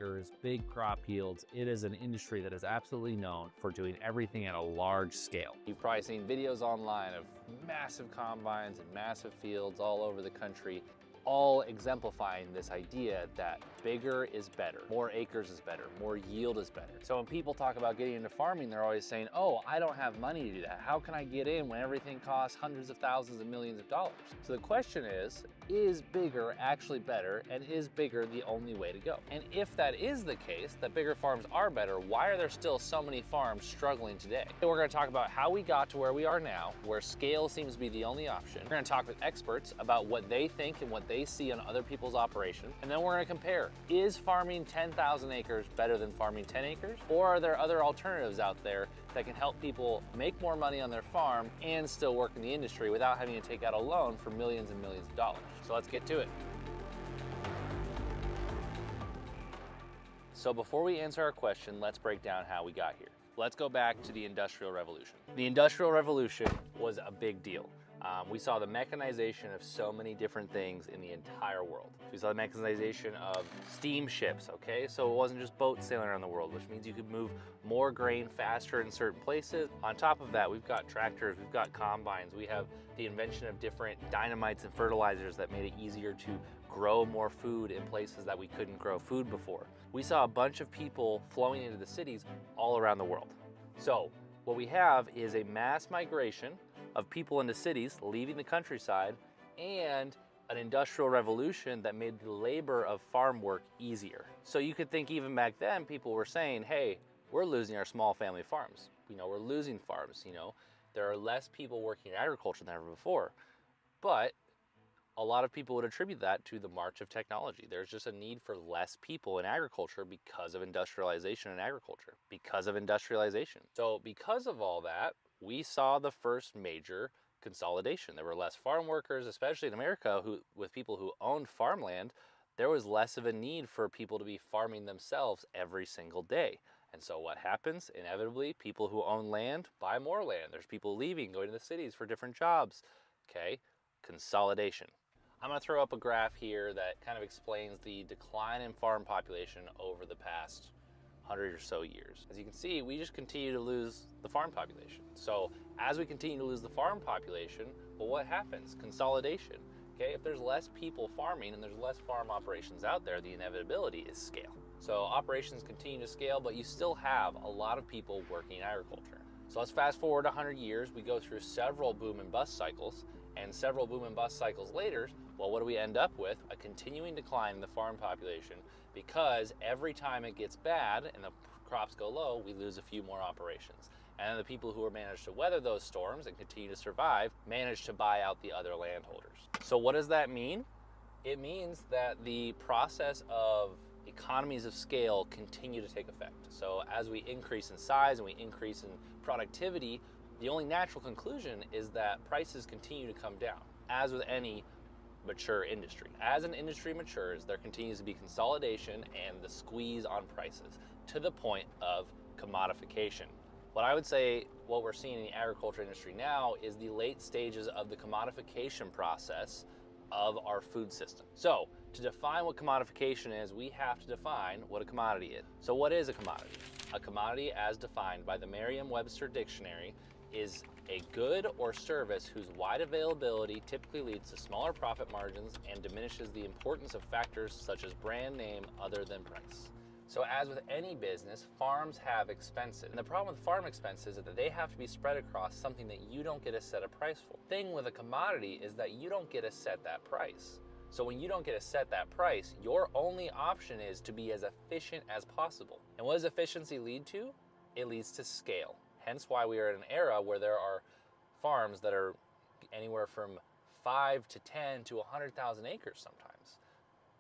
acres, big crop yields. It is an industry that is absolutely known for doing everything at a large scale. You've probably seen videos online of massive combines and massive fields all over the country, all exemplifying this idea that bigger is better, more acres is better, more yield is better. So when people talk about getting into farming, they're always saying, oh, I don't have money to do that. How can I get in when everything costs hundreds of thousands and millions of dollars? So the question is bigger actually better, and is bigger the only way to go? And if that is the case, that bigger farms are better, why are there still so many farms struggling today? So we're gonna talk about how we got to where we are now, where scale seems to be the only option. We're gonna talk with experts about what they think and what they see on other people's operation, and then we're gonna compare. Is farming 10,000 acres better than farming 10 acres? Or are there other alternatives out there that can help people make more money on their farm and still work in the industry without having to take out a loan for millions and millions of dollars? So let's get to it. So before we answer our question, let's break down how we got here. Let's go back to the Industrial Revolution. The Industrial Revolution was a big deal. We saw the mechanization of so many different things in the entire world. We saw the mechanization of steamships, okay? So it wasn't just boats sailing around the world, which means you could move more grain faster in certain places. On top of that, we've got tractors, we've got combines, we have the invention of different dynamites and fertilizers that made it easier to grow more food in places that we couldn't grow food before. We saw a bunch of people flowing into the cities all around the world. So what we have is a mass migration of people into cities, leaving the countryside, and an industrial revolution that made the labor of farm work easier. So you could think even back then, people were saying, hey, we're losing our small family farms. We're losing farms, There are less people working in agriculture than ever before. But a lot of people would attribute that to the march of technology. There's just a need for less people in agriculture because of industrialization in agriculture, because of industrialization. So because of all that, we saw the first major consolidation. There were less farm workers, especially in America, with people who owned farmland. There was less of a need for people to be farming themselves every single day. And so what happens? Inevitably, people who own land buy more land. There's people leaving, going to the cities for different jobs. Okay, consolidation. I'm going to throw up a graph here that kind of explains the decline in farm population over the past 100 or so years. As you can see, we just continue to lose the farm population. So as we continue to lose the farm population, well, what happens? Consolidation. Okay, if there's less people farming and there's less farm operations out there, the inevitability is scale. So operations continue to scale, but you still have a lot of people working in agriculture. So let's fast forward 100 years. We go through several boom and bust cycles, and several boom and bust cycles later, well, what do we end up with? A continuing decline in the farm population, because every time it gets bad and the crops go low, we lose a few more operations. And the people who are managed to weather those storms and continue to survive manage to buy out the other landholders. So what does that mean? It means that the process of economies of scale continue to take effect. So as we increase in size and we increase in productivity, the only natural conclusion is that prices continue to come down, as with any mature industry. As an industry matures, there continues to be consolidation and the squeeze on prices to the point of commodification. What I would say, what we're seeing in the agriculture industry now is the late stages of the commodification process of our food system. So to define what commodification is, we have to define what a commodity is. So what is a commodity? A commodity, as defined by the Merriam-Webster dictionary, is a good or service whose wide availability typically leads to smaller profit margins and diminishes the importance of factors such as brand name other than price. So as with any business, farms have expenses. And the problem with farm expenses is that they have to be spread across something that you don't get to set a price for. The thing with a commodity is that you don't get to set that price. So when you don't get to set that price, your only option is to be as efficient as possible. And what does efficiency lead to? It leads to scale. Hence why we are in an era where there are farms that are anywhere from 5 to 10 to 100,000 acres sometimes.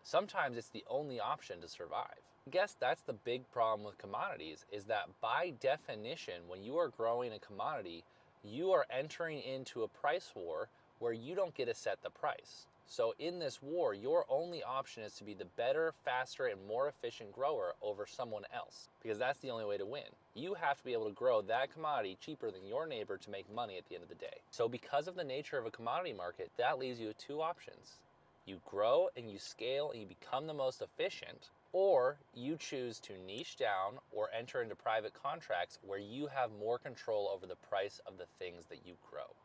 Sometimes it's the only option to survive. I guess that's the big problem with commodities, is that by definition, when you are growing a commodity, you are entering into a price war where you don't get to set the price. So in this war, your only option is to be the better, faster, and more efficient grower over someone else, because that's the only way to win. You have to be able to grow that commodity cheaper than your neighbor to make money at the end of the day. So because of the nature of a commodity market, that leaves you with two options. You grow and you scale and you become the most efficient, or you choose to niche down or enter into private contracts where you have more control over the price of the things that you grow.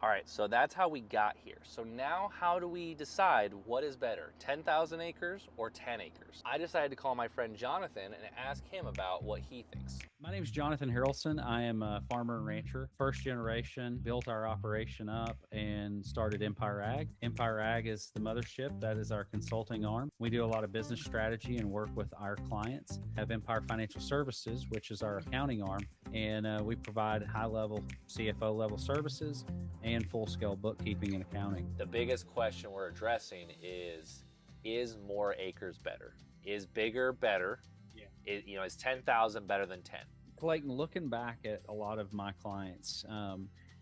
All right, so that's how we got here. So now how do we decide what is better, 10,000 acres or 10 acres? I decided to call my friend Jonathan and ask him about what he thinks. My name is Jonathan Harrelson. I am a farmer and rancher, first generation, built our operation up and started Empire Ag. Empire Ag is the mothership. That is our consulting arm. We do a lot of business strategy and work with our clients. Have Empire Financial Services, which is our accounting arm, and we provide high-level CFO level services and full-scale bookkeeping and accounting. The biggest question we're addressing is more acres better? Is bigger better? Yeah. Is 10,000 better than 10? Clayton, looking back at a lot of my clients,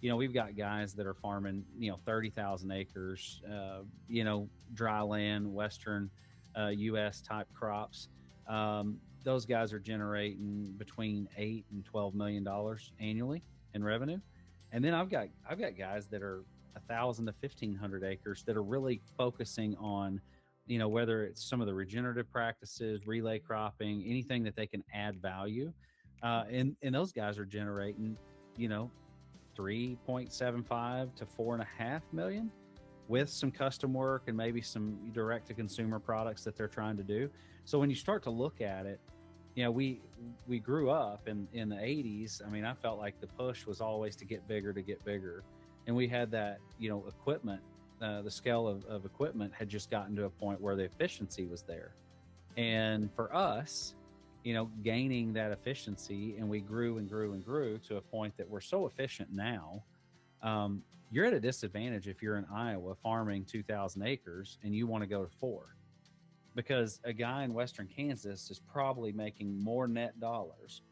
we've got guys that are farming, 30,000 acres, dry land, Western U.S. type crops. Those guys are generating between $8 and $12 million annually in revenue. And then I've got guys that are 1,000 to 1,500 acres that are really focusing on, whether it's some of the regenerative practices, relay cropping, anything that they can add value. And those guys are generating, 3.75 to 4.5 million with some custom work and maybe some direct to consumer products that they're trying to do. So when you start to look at it, we grew up in the 80s. I mean, I felt like the push was always to get bigger. And we had that, equipment, the scale of equipment had just gotten to a point where the efficiency was there. And for us, gaining that efficiency, and we grew and grew and grew to a point that we're so efficient now, you're at a disadvantage if you're in Iowa farming 2,000 acres and you want to go to 4. Because a guy in Western Kansas is probably making more net dollars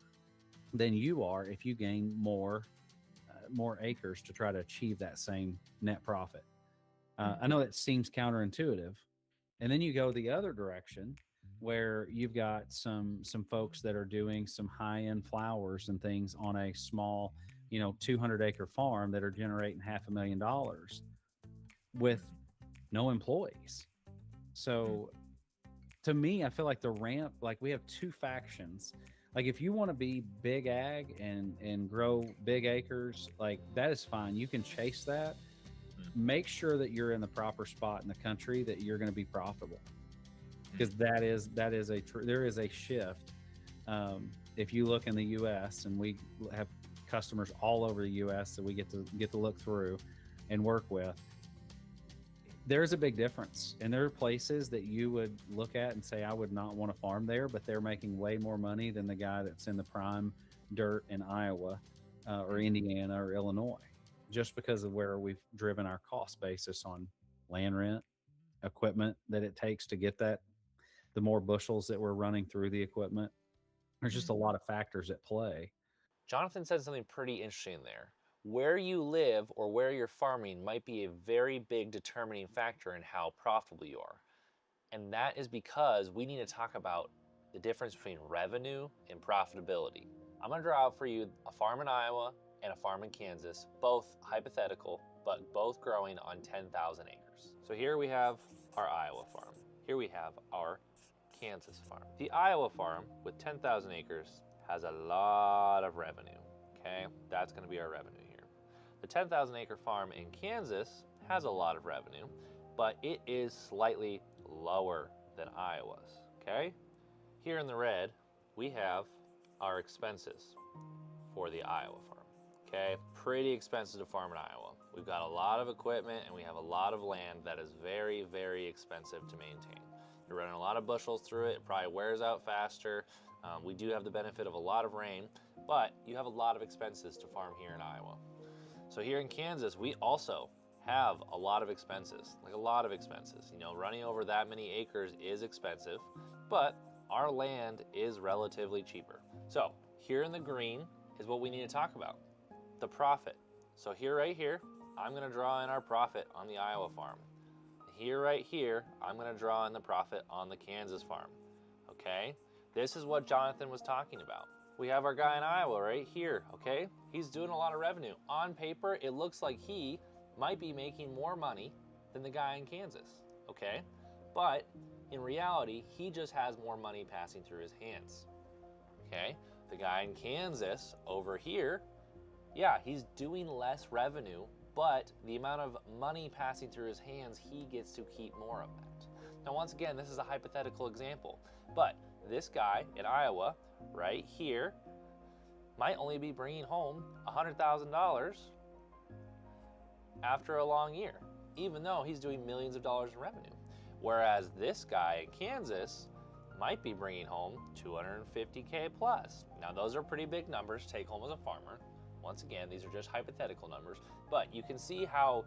than you are if you gain more acres to try to achieve that same net profit. I know that seems counterintuitive. And then you go the other direction where you've got some folks that are doing some high-end flowers and things on a small, 200-acre farm that are generating $500,000 with no employees. So to me, I feel like the ramp, like we have two factions. Like if you want to be big ag and grow big acres, like that is fine. You can chase that. Make sure that you're in the proper spot in the country that you're going to be profitable, because there is a shift. If you look in the U.S., and we have customers all over the U.S. that we get to look through and work with, there's a big difference. And there are places that you would look at and say, I would not want to farm there, but they're making way more money than the guy that's in the prime dirt in Iowa or Indiana or Illinois, just because of where we've driven our cost basis on land rent, equipment that it takes to get that, the more bushels that we're running through the equipment. There's just a lot of factors at play. Jonathan said something pretty interesting there. Where you live or where you're farming might be a very big determining factor in how profitable you are. And that is because we need to talk about the difference between revenue and profitability. I'm going to draw out for you a farm in Iowa and a farm in Kansas, both hypothetical, but both growing on 10,000 acres. So here we have our Iowa farm. Here we have our Kansas farm. The Iowa farm with 10,000 acres has a lot of revenue, okay? That's gonna be our revenue here. The 10,000 acre farm in Kansas has a lot of revenue, but it is slightly lower than Iowa's, okay? Here in the red, we have our expenses for the Iowa farm. Okay, pretty expensive to farm in Iowa. We've got a lot of equipment and we have a lot of land that is very, very expensive to maintain. You're running a lot of bushels through it. It probably wears out faster. We do have the benefit of a lot of rain, but you have a lot of expenses to farm here in Iowa. So here in Kansas, we also have a lot of expenses, like a lot of expenses. Running over that many acres is expensive, but our land is relatively cheaper. So here in the green is what we need to talk about. The profit. So right here, I'm going to draw in our profit on the Iowa farm. Right here, I'm going to draw in the profit on the Kansas farm. Okay? This is what Jonathan was talking about. We have our guy in Iowa right here, okay? He's doing a lot of revenue. On paper, it looks like he might be making more money than the guy in Kansas, okay? But In reality, he just has more money passing through his hands. Okay, the guy in Kansas over here, yeah, he's doing less revenue, but the amount of money passing through his hands, he gets to keep more of that. Now, once again, this is a hypothetical example, but this guy in Iowa right here might only be bringing home $100,000 after a long year, even though he's doing millions of dollars in revenue. Whereas this guy in Kansas might be bringing home $250K plus. Now, those are pretty big numbers to take home as a farmer. Once again, these are just hypothetical numbers, but you can see how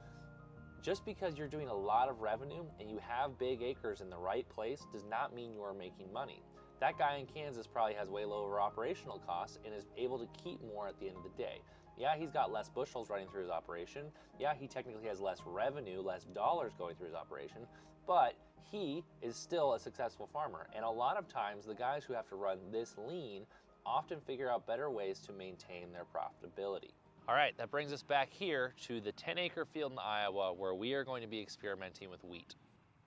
just because you're doing a lot of revenue and you have big acres in the right place does not mean you are making money. That guy in Kansas probably has way lower operational costs and is able to keep more at the end of the day. Yeah, he's got less bushels running through his operation. Yeah, he technically has less revenue, less dollars going through his operation, but he is still a successful farmer. And a lot of times the guys who have to run this lean often figure out better ways to maintain their profitability. All right, that brings us back here to the 10-acre field in Iowa where we are going to be experimenting with wheat.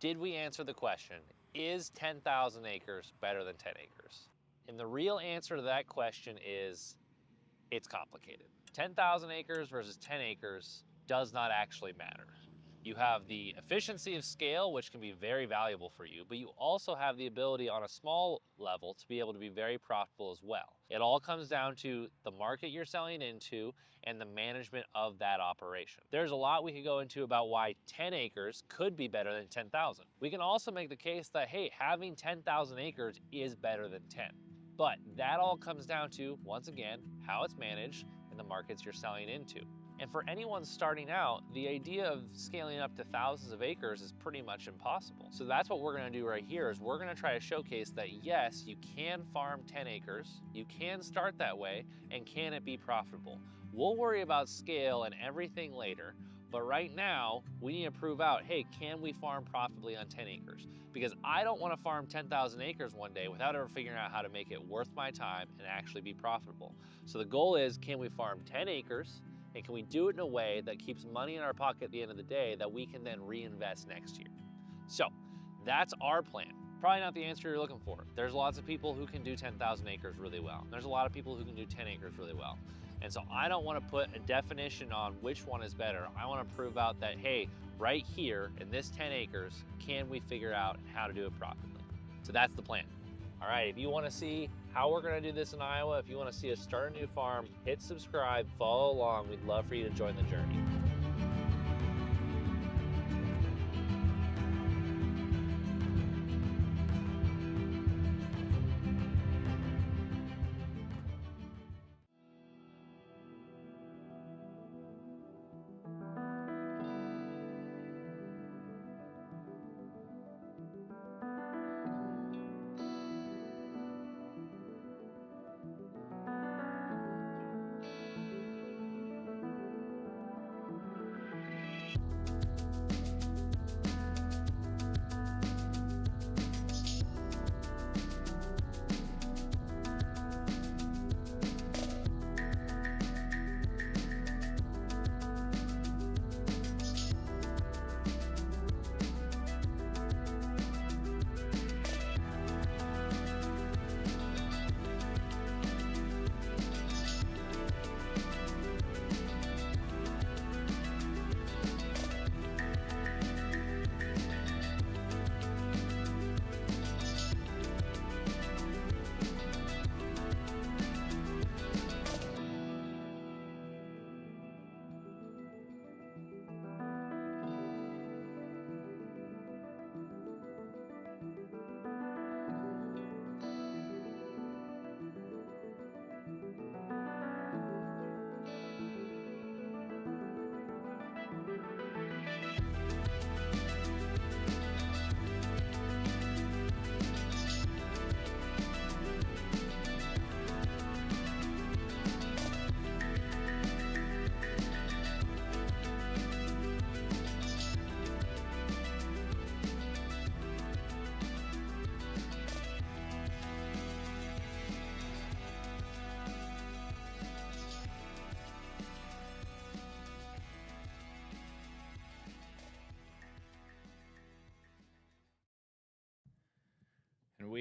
Did we answer the question, is 10,000 acres better than 10 acres? And the real answer to that question is, it's complicated. 10,000 acres versus 10 acres does not actually matter. You have the efficiency of scale, which can be very valuable for you, but you also have the ability on a small level to be able to be very profitable as well. It all comes down to the market you're selling into and the management of that operation. There's a lot we could go into about why 10 acres could be better than 10,000. We can also make the case that, hey, having 10,000 acres is better than 10. But that all comes down to, once again, how it's managed and the markets you're selling into. And for anyone starting out, the idea of scaling up to thousands of acres is pretty much impossible. So that's what we're gonna do right here is we're gonna try to showcase that yes, you can farm 10 acres, you can start that way, and can it be profitable? We'll worry about scale and everything later, but right now, we need to prove out, hey, can we farm profitably on 10 acres? Because I don't wanna farm 10,000 acres one day without ever figuring out how to make it worth my time and actually be profitable. So the goal is, can we farm 10 acres, and can we do it in a way that keeps money in our pocket at the end of the day that we can then reinvest next year? So that's our plan. Probably not the answer you're looking for. There's lots of people who can do 10,000 acres really well. There's a lot of people who can do 10 acres really well. And so I don't want to put a definition on which one is better. I want to prove out that, hey, right here in this 10 acres, can we figure out how to do it profitably? So that's the plan. All right, if you want to see how we're going to do this in Iowa, if you want to see us start a new farm, hit subscribe, follow along. We'd love for you to join the journey.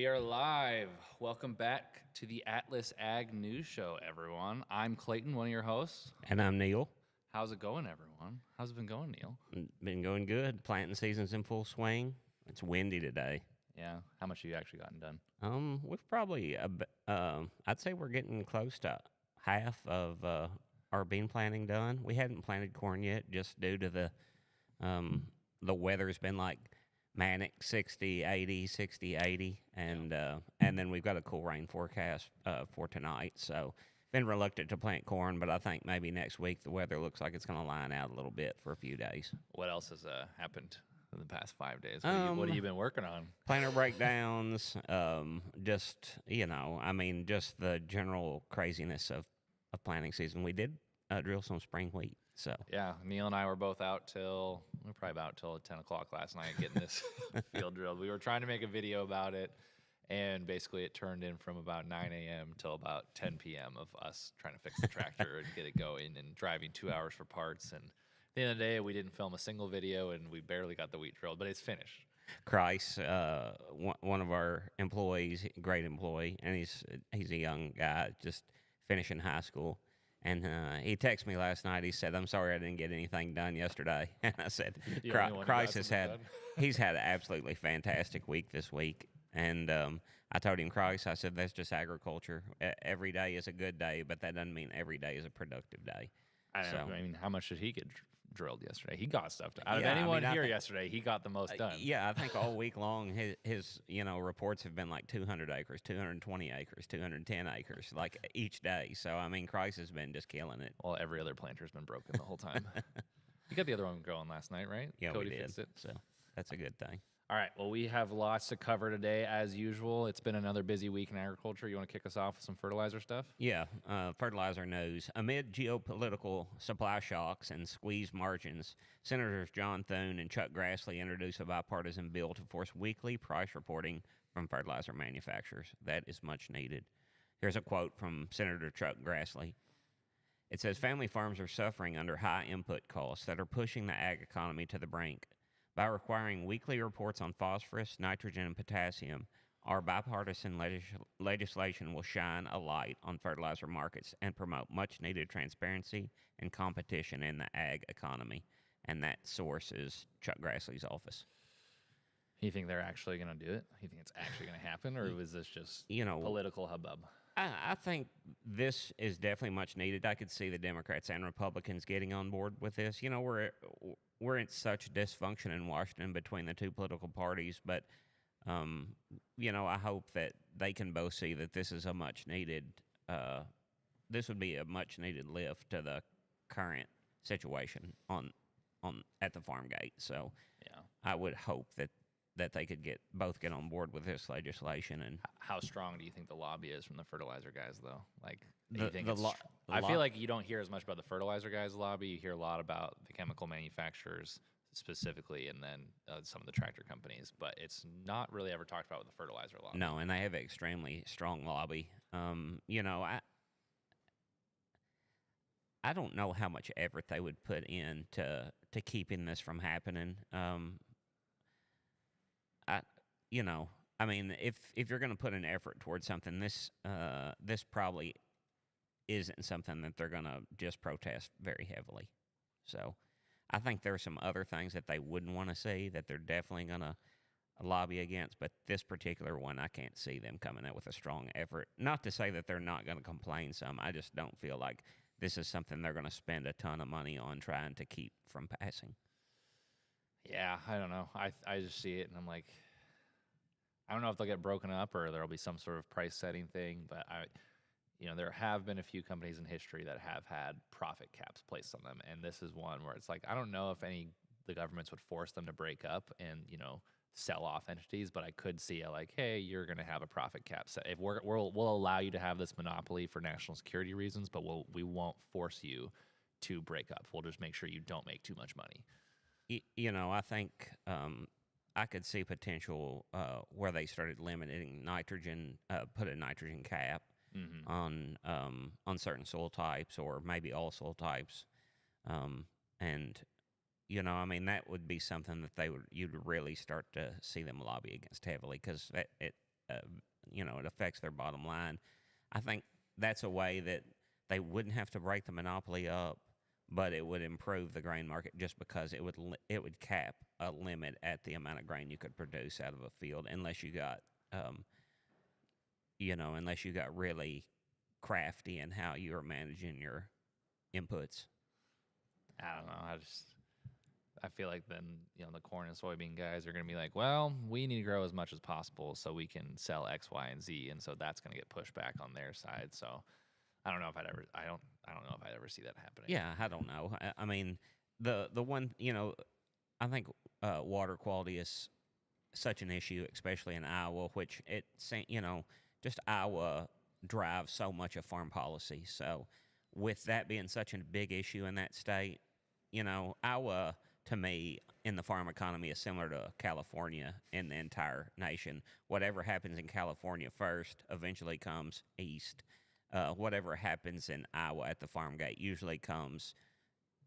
are live. Welcome back to the Atlas Ag News Show, everyone. I'm Clayton, one of your hosts. And I'm Neil. How's it going, everyone? How's it been going, Neil? Been going good. Planting season's in full swing. It's windy today. Yeah. How much have you actually gotten done? We've probably, I'd say we're getting close to half of our bean planting done. We hadn't planted corn yet, just due to the weather's been like manic 60, 80, 60, 80, and then we've got a cool rain forecast for tonight. So been reluctant to plant corn, but I think maybe next week the weather looks like it's going to line out a little bit for a few days. What else has happened in the past 5 days? What have you been working on? Planter breakdowns, just the general craziness of planting season. We did drill some spring wheat. So yeah, Neil and I were both out we were probably out till 10 o'clock last night getting this field drilled. We were trying to make a video about it, and basically it turned in from about 9 a.m. till about 10 p.m. of us trying to fix the tractor and get it going and driving 2 hours for parts. And at the end of the day, we didn't film a single video, and we barely got the wheat drilled, but it's finished. Christ, one of our employees, great employee, and he's a young guy, just finishing high school. And he texted me last night. He said, "I'm sorry I didn't get anything done yesterday." And I said, "Christ he's had an absolutely fantastic week this week." And I told him, "Christ," I said, "that's just agriculture. Every day is a good day, but that doesn't mean every day is a productive day." I mean, how much did he get drilled yesterday? He got stuff done. Out of anyone here yesterday, he got the most done. Yeah, I think all week long his reports have been like 200 acres, 220 acres, 210 acres, like each day. So, I mean, Christ has been just killing it. Well, every other planter's been broken the whole time. You got the other one going last night, right? Yeah, Cody we did. fixed it. So that's a good thing. All right, well, we have lots to cover today, as usual. It's been another busy week in agriculture. You want to kick us off with some fertilizer stuff? Yeah, fertilizer news. Amid geopolitical supply shocks and squeezed margins, Senators John Thune and Chuck Grassley introduced a bipartisan bill to force weekly price reporting from fertilizer manufacturers. That is much needed. Here's a quote from Senator Chuck Grassley. It says, "Family farms are suffering under high input costs that are pushing the ag economy to the brink. By requiring weekly reports on phosphorus, nitrogen, and potassium, our bipartisan legislation will shine a light on fertilizer markets and promote much-needed transparency and competition in the ag economy." And that source is Chuck Grassley's office. You think they're actually going to do it? You think it's actually going to happen, or was this just political hubbub? I think this is definitely much needed. I could see the Democrats and Republicans getting on board with this. We're in such dysfunction in Washington between the two political parties, but I hope that they can both see that this is a much needed. This would be a much needed lift to the current situation on at the farm gate. So yeah, I would hope that they could get on board with this legislation. And how strong do you think the lobby is from the fertilizer guys, though? Like, I feel like you don't hear as much about the fertilizer guys lobby. You hear a lot about the chemical manufacturers specifically, and then some of the tractor companies. But it's not really ever talked about with the fertilizer lobby. No, and they have an extremely strong lobby. I don't know how much effort they would put in to keeping this from happening. If you're going to put an effort towards something, this probably isn't something that they're going to just protest very heavily. So I think there are some other things that they wouldn't want to see that they're definitely going to lobby against, but this particular one, I can't see them coming out with a strong effort. Not to say that they're not going to complain some. I just don't feel like this is something they're going to spend a ton of money on trying to keep from passing. Yeah, I don't know. I just see it, and I'm like, I don't know if they'll get broken up or there'll be some sort of price setting thing, but there have been a few companies in history that have had profit caps placed on them, and this is one where it's like, I don't know if the governments would force them to break up and sell off entities, but I could see it like, hey, you're going to have a profit cap set. If we'll allow you to have this monopoly for national security reasons, but we won't force you to break up. We'll just make sure you don't make too much money. I think I could see potential where they started limiting nitrogen, put a nitrogen cap on certain soil types, or maybe all soil types, and that would be something that you'd really start to see them lobby against heavily, because it affects their bottom line. I think that's a way that they wouldn't have to break the monopoly up, but it would improve the grain market just because it would cap a limit at the amount of grain you could produce out of a field, unless you got really crafty in how you are managing your inputs. I don't know. I feel like then, the corn and soybean guys are going to be like, well, we need to grow as much as possible so we can sell X, Y, and Z, and so that's going to get pushed back on their side. So I don't know if I don't know if I'd ever see that happening. Yeah, I don't know. I mean, the one, I think water quality is such an issue, especially in Iowa, which just Iowa drives so much of farm policy. So with that being such a big issue in that state, Iowa, to me, in the farm economy is similar to California in the entire nation. Whatever happens in California first eventually comes east. Whatever happens in Iowa at the farm gate usually comes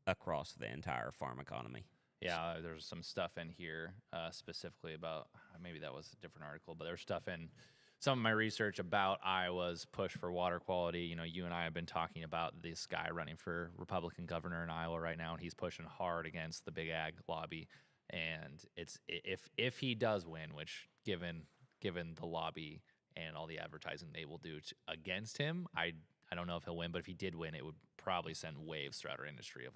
across the entire farm economy. Yeah, there's some stuff in here specifically about, maybe that was a different article, but there's stuff in some of my research about Iowa's push for water quality. You and I have been talking about this guy running for Republican governor in Iowa right now, and he's pushing hard against the big ag lobby. And it's if he does win, which given the lobby and all the advertising they will do against him, I don't know if he'll win, but if he did win, it would probably send waves throughout our industry of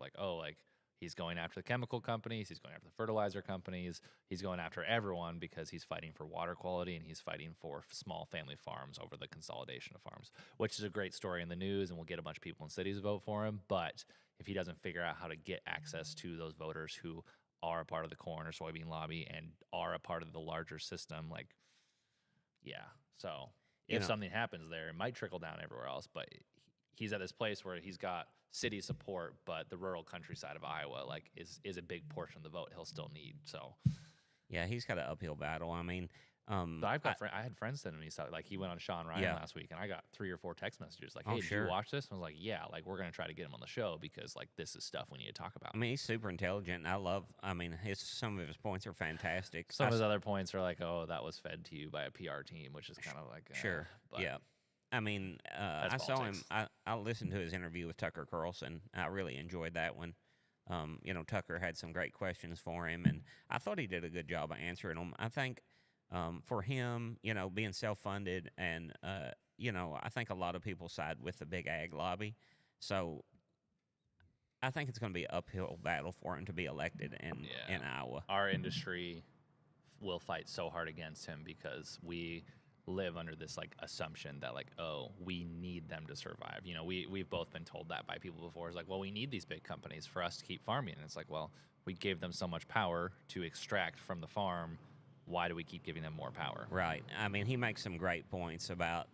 he's going after the chemical companies, he's going after the fertilizer companies, he's going after everyone because he's fighting for water quality and he's fighting for small family farms over the consolidation of farms, which is a great story in the news, and we'll get a bunch of people in cities to vote for him. But if he doesn't figure out how to get access to those voters who are a part of the corn or soybean lobby and are a part of the larger system, so if something happens there, it might trickle down everywhere else, but he's at this place where he's got city support, but the rural countryside of Iowa is a big portion of the vote he'll still need. So yeah, he's got an uphill battle. I mean, but I had friends sending me stuff. He went on Sean Ryan last week, and I got 3 or 4 text messages hey, did you watch this? And I was like, yeah, we're gonna try to get him on the show because this is stuff we need to talk about. I mean, he's super intelligent. Some of his points are fantastic. Some of his other points are oh, that was fed to you by a PR team, which is kind of sure, yeah. I mean, I saw him. I listened to his interview with Tucker Carlson. I really enjoyed that one. Tucker had some great questions for him, and I thought he did a good job of answering them. I think for him, being self-funded, and I think a lot of people side with the big ag lobby. So I think it's going to be an uphill battle for him to be elected in Iowa. Our industry will fight so hard against him because we live under this assumption that we need them to survive. We've both been told that by people before. It's we need these big companies for us to keep farming. And it's we gave them so much power to extract from the farm. Why do we keep giving them more power? Right. I mean, he makes some great points about,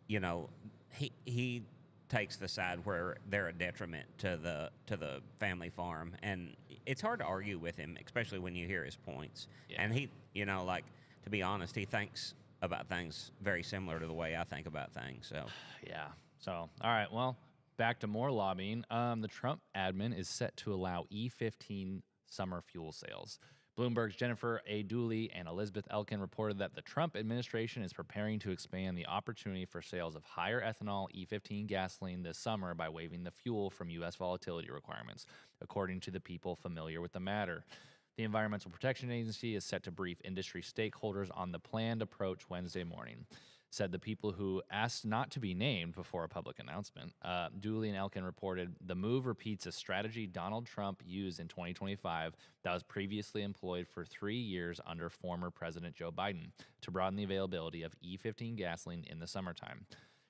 he takes the side where they're a detriment to the family farm, and it's hard to argue with him, especially when you hear his points. Yeah. And he, to be honest, he thinks about things very similar to the way I think about things. So yeah. So all right. Well, back to more lobbying. The Trump admin is set to allow E15 summer fuel sales. Bloomberg's Jennifer A. Dooley and Elizabeth Elkin reported that the Trump administration is preparing to expand the opportunity for sales of higher ethanol E15 gasoline this summer by waiving the fuel from U.S. volatility requirements, according to the people familiar with the matter. The Environmental Protection Agency is set to brief industry stakeholders on the planned approach Wednesday morning, said the people who asked not to be named before a public announcement. Dooley and Elkin reported the move repeats a strategy Donald Trump used in 2025 that was previously employed for 3 years under former President Joe Biden to broaden the availability of E15 gasoline in the summertime.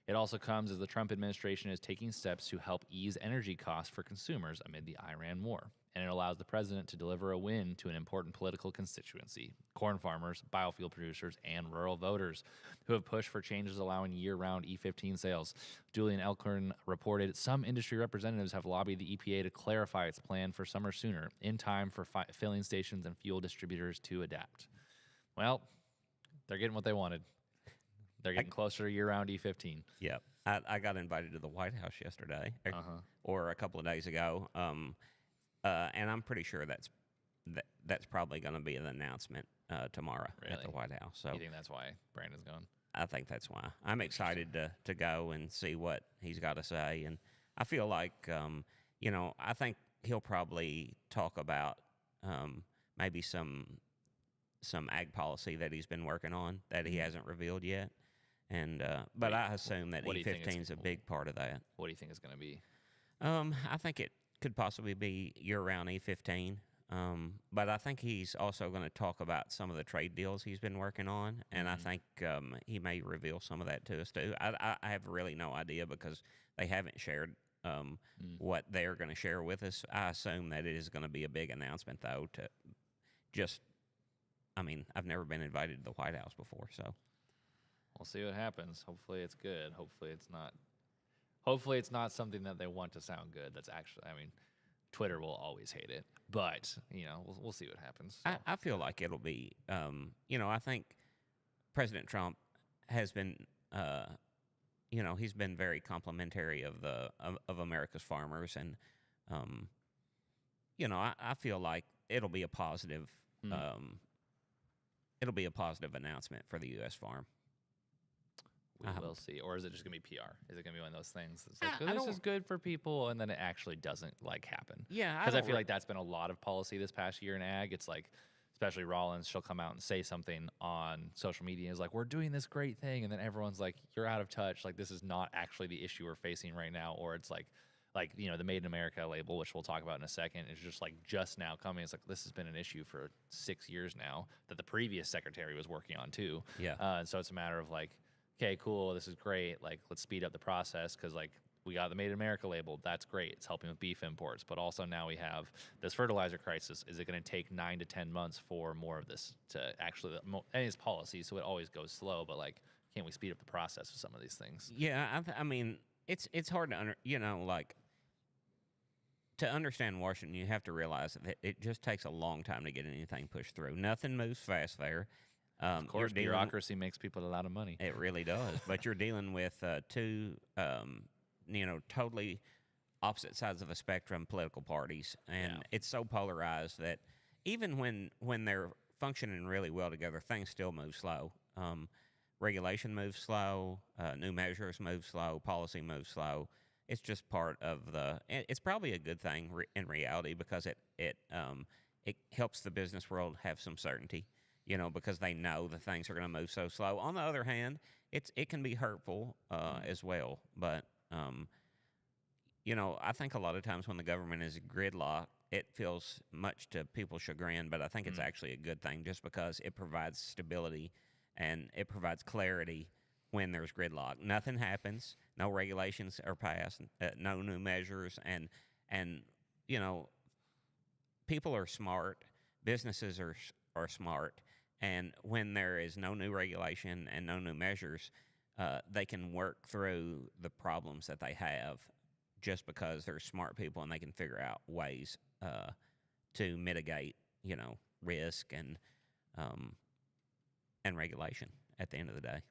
It also comes as the Trump administration is taking steps to help ease energy costs for consumers amid the Iran war. And it allows the president to deliver a win to an important political constituency, corn farmers, biofuel producers, and rural voters who have pushed for changes allowing year-round E15 sales. Julian Elkhorn reported some industry representatives have lobbied the EPA to clarify its plan for summer sooner, in time for filling stations and fuel distributors to adapt. Well, they're getting what they wanted. They're getting closer to year-round E15. Yeah. I got invited to the White House yesterday, or a couple of days ago. And I'm pretty sure that's probably going to be an announcement tomorrow at the Really? White House. So You think that's why Brandon's going? I think that's why. I'm excited to go and see what he's got to say. And I feel like, I think he'll probably talk about maybe some ag policy that he's been working on that he hasn't revealed yet. And but I assume that what do you think E15 is a big part of that. What do you think it's going to be? I think it could possibly be year-round E15. But I think he's also going to talk about some of the trade deals he's been working on, and I think he may reveal some of that to us too. I have really no idea because they haven't shared what they're going to share with us. I assume that it is going to be a big announcement, though. I've never been invited to the White House before, so we'll see what happens. Hopefully, it's good. Hopefully, it's not. Hopefully, it's not something that they want to sound good. That's actually, Twitter will always hate it, but we'll see what happens. So. I feel like it'll be. I think President Trump has been. He's been very complimentary of America's farmers, and I feel like it'll be a positive. It'll be a positive announcement for the U.S. farm. We will see. Or is it just going to be PR? Is it going to be one of those things that's like, this is good for people, and then it actually doesn't, happen? Yeah. Because I feel like that's been a lot of policy this past year in ag. It's like, especially Rollins, she'll come out and say something on social media. It's like, we're doing this great thing, and then everyone's like, you're out of touch. Like, this is not actually the issue we're facing right now. Or it's like the Made in America label, which we'll talk about in a second, is just now coming. It's like, this has been an issue for 6 years now that the previous secretary was working on too. Yeah. And so it's a matter of okay, cool, this is great. Let's speed up the process because we got the Made in America label. That's great. It's helping with beef imports. But also now we have this fertilizer crisis. Is it going to take 9 to 10 months for more of this to actually, and it's policy, so it always goes slow, but can't we speed up the process with some of these things? Yeah, it's hard to to understand Washington. You have to realize that it just takes a long time to get anything pushed through. Nothing moves fast there. Of course, bureaucracy makes people a lot of money. It really does. But you're dealing with two, totally opposite sides of the spectrum political parties, and it's so polarized that even when they're functioning really well together, things still move slow. Regulation moves slow. New measures move slow. Policy moves slow. It's just part of it's probably a good thing in reality because it helps the business world have some certainty. Because they know the things are going to move so slow. On the other hand, it can be hurtful as well. But I think a lot of times when the government is gridlocked, it feels much to people's chagrin. But I think it's actually a good thing just because it provides stability and it provides clarity when there's gridlock. Nothing happens. No regulations are passed. No new measures. And people are smart. Businesses are smart. And when there is no new regulation and no new measures, they can work through the problems that they have just because they're smart people and they can figure out ways to mitigate, risk and regulation at the end of the day.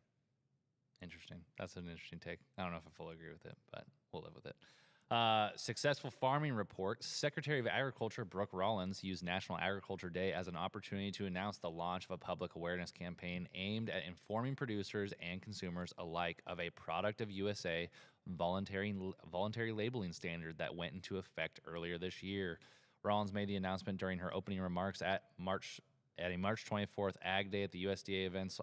Interesting. That's an interesting take. I don't know if I fully agree with it, but we'll live with it. Successful farming report. Secretary of Agriculture Brooke Rollins used National Agriculture Day as an opportunity to announce the launch of a public awareness campaign aimed at informing producers and consumers alike of a product of USA voluntary labeling standard that went into effect earlier this year. Rollins made the announcement during her opening remarks at a March 24th Ag Day at the USDA Events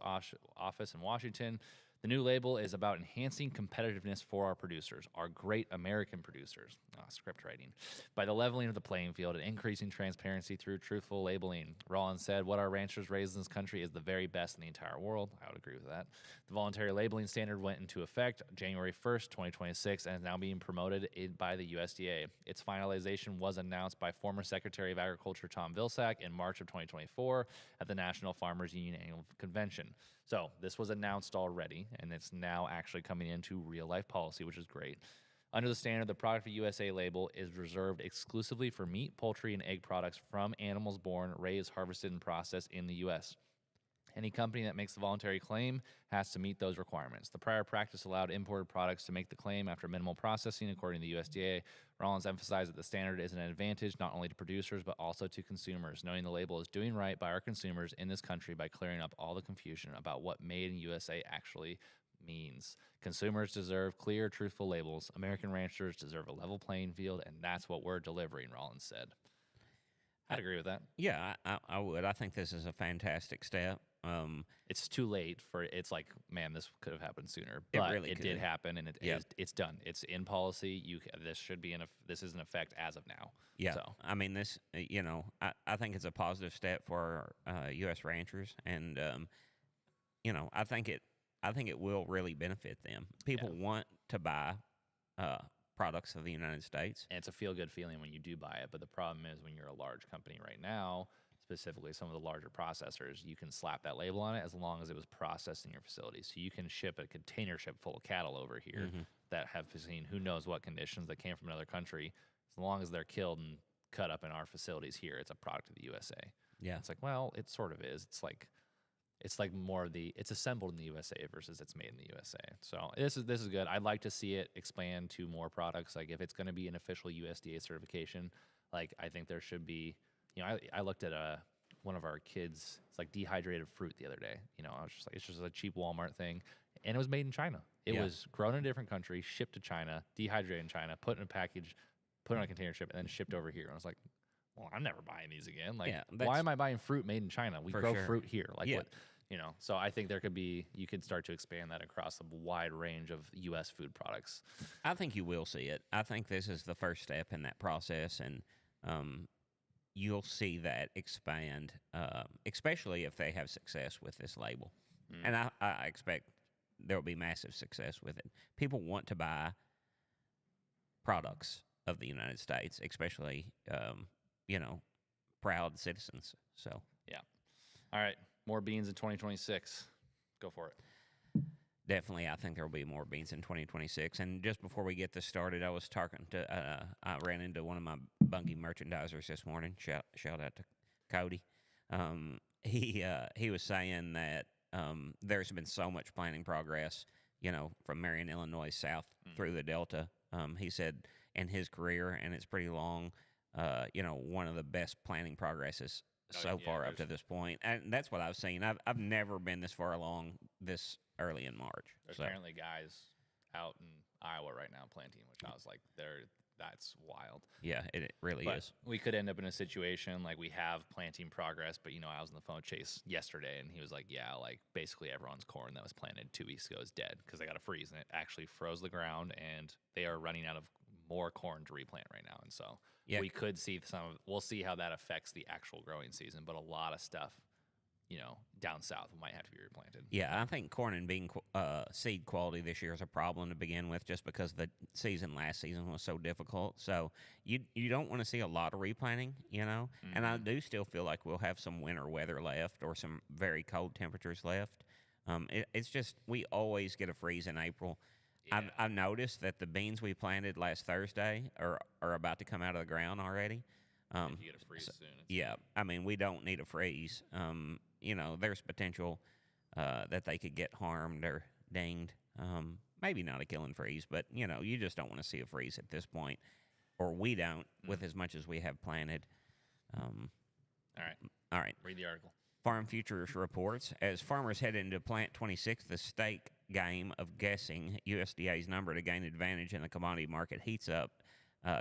Office in Washington. The new label is about enhancing competitiveness for our producers, our great American producers, script writing, by the leveling of the playing field and increasing transparency through truthful labeling. Rollins said, what our ranchers raise in this country is the very best in the entire world. I would agree with that. The voluntary labeling standard went into effect January 1st, 2026, and is now being promoted by the USDA. Its finalization was announced by former Secretary of Agriculture Tom Vilsack in March of 2024 at the National Farmers Union Annual Convention. So this was announced already, and it's now actually coming into real-life policy, which is great. Under the standard, the Product of USA label is reserved exclusively for meat, poultry, and egg products from animals born, raised, harvested, and processed in the U.S. Any company that makes the voluntary claim has to meet those requirements. The prior practice allowed imported products to make the claim after minimal processing, according to the USDA. Rollins emphasized that the standard is an advantage not only to producers but also to consumers, knowing the label is doing right by our consumers in this country by clearing up all the confusion about what Made in USA actually means. Consumers deserve clear, truthful labels. American ranchers deserve a level playing field, and that's what we're delivering, Rollins said. I'd agree with that. Yeah, I would. I think this is a fantastic step. It's too late for it's like, man, this could have happened sooner, It but really it could. did happen, and Yeah. it's done. It's in policy. This should be this is in effect as of now. Yeah, So I mean, this, I think it's a positive step for U.S. ranchers, and I think it will really benefit them. People want to buy products of the United States. and it's a feel good feeling when you do buy it. But the problem is when you're a large company right now, specifically some of the larger processors, you can slap that label on it as long as it was processed in your facility. So you can ship a container ship full of cattle over here that have seen who knows what conditions that came from another country. As long as they're killed and cut up in our facilities here, it's a product of the USA. Yeah. It's like, well, it sort of is. It's like more of it's assembled in the USA versus it's made in the USA. So this is good. I'd like to see it expand to more products. Like if it's going to be an official USDA certification, like I think there should be. I looked at one of our kids. It's like dehydrated fruit the other day. I was just like, it's just a cheap Walmart thing, and it was made in China. It was grown in a different country, shipped to China, dehydrated in China, put in a package, put on a container ship, and then shipped over here. And I was like, well, I'm never buying these again. Like, why am I buying fruit made in China? We grow fruit here. Like, what? So I think you could start to expand that across a wide range of U.S. food products. I think you will see it. I think this is the first step in that process, and you'll see that expand, especially if they have success with this label. And I expect there will be massive success with it. People want to buy products of the United States, especially, proud citizens. So, yeah. All right. More beans in 2026. Go for it. Definitely, I think there will be more beans in 2026. And just before we get this started, I was talking to, I ran into one of my Bungie merchandisers this morning. Shout out to Cody. He was saying that there's been so much planning progress, from Marion, Illinois, south through the Delta. He said in his career, and it's pretty long, one of the best planning progresses far up to this point. And that's what I've seen. I've never been this far along this early in March. There's apparently guys out in Iowa right now planting, which I was like, that's wild. Yeah, it really is. We could end up in a situation like we have planting progress, but I was on the phone with Chase yesterday, and he was like, yeah, like basically everyone's corn that was planted 2 weeks ago is dead because they got a freeze, and it actually froze the ground, and they are running out of more corn to replant right now. And so we could see we'll see how that affects the actual growing season, but a lot of stuff, down south might have to be replanted. Yeah, I think corn and bean seed quality this year is a problem to begin with, just because the season last season was so difficult. So you don't want to see a lot of replanting, And I do still feel like we'll have some winter weather left or some very cold temperatures left. It's just we always get a freeze in April. Yeah. I've noticed that the beans we planted last Thursday are about to come out of the ground already. If you get a freeze soon. Yeah, I mean, we don't need a freeze. There's potential that they could get harmed or dinged. Maybe not a killing freeze, but, you just don't want to see a freeze at this point. Or we don't, with as much as we have planted. All right. Read the article. Farm Futures reports, as farmers head into Plant 26, the stake game of guessing USDA's number to gain advantage in the commodity market heats up,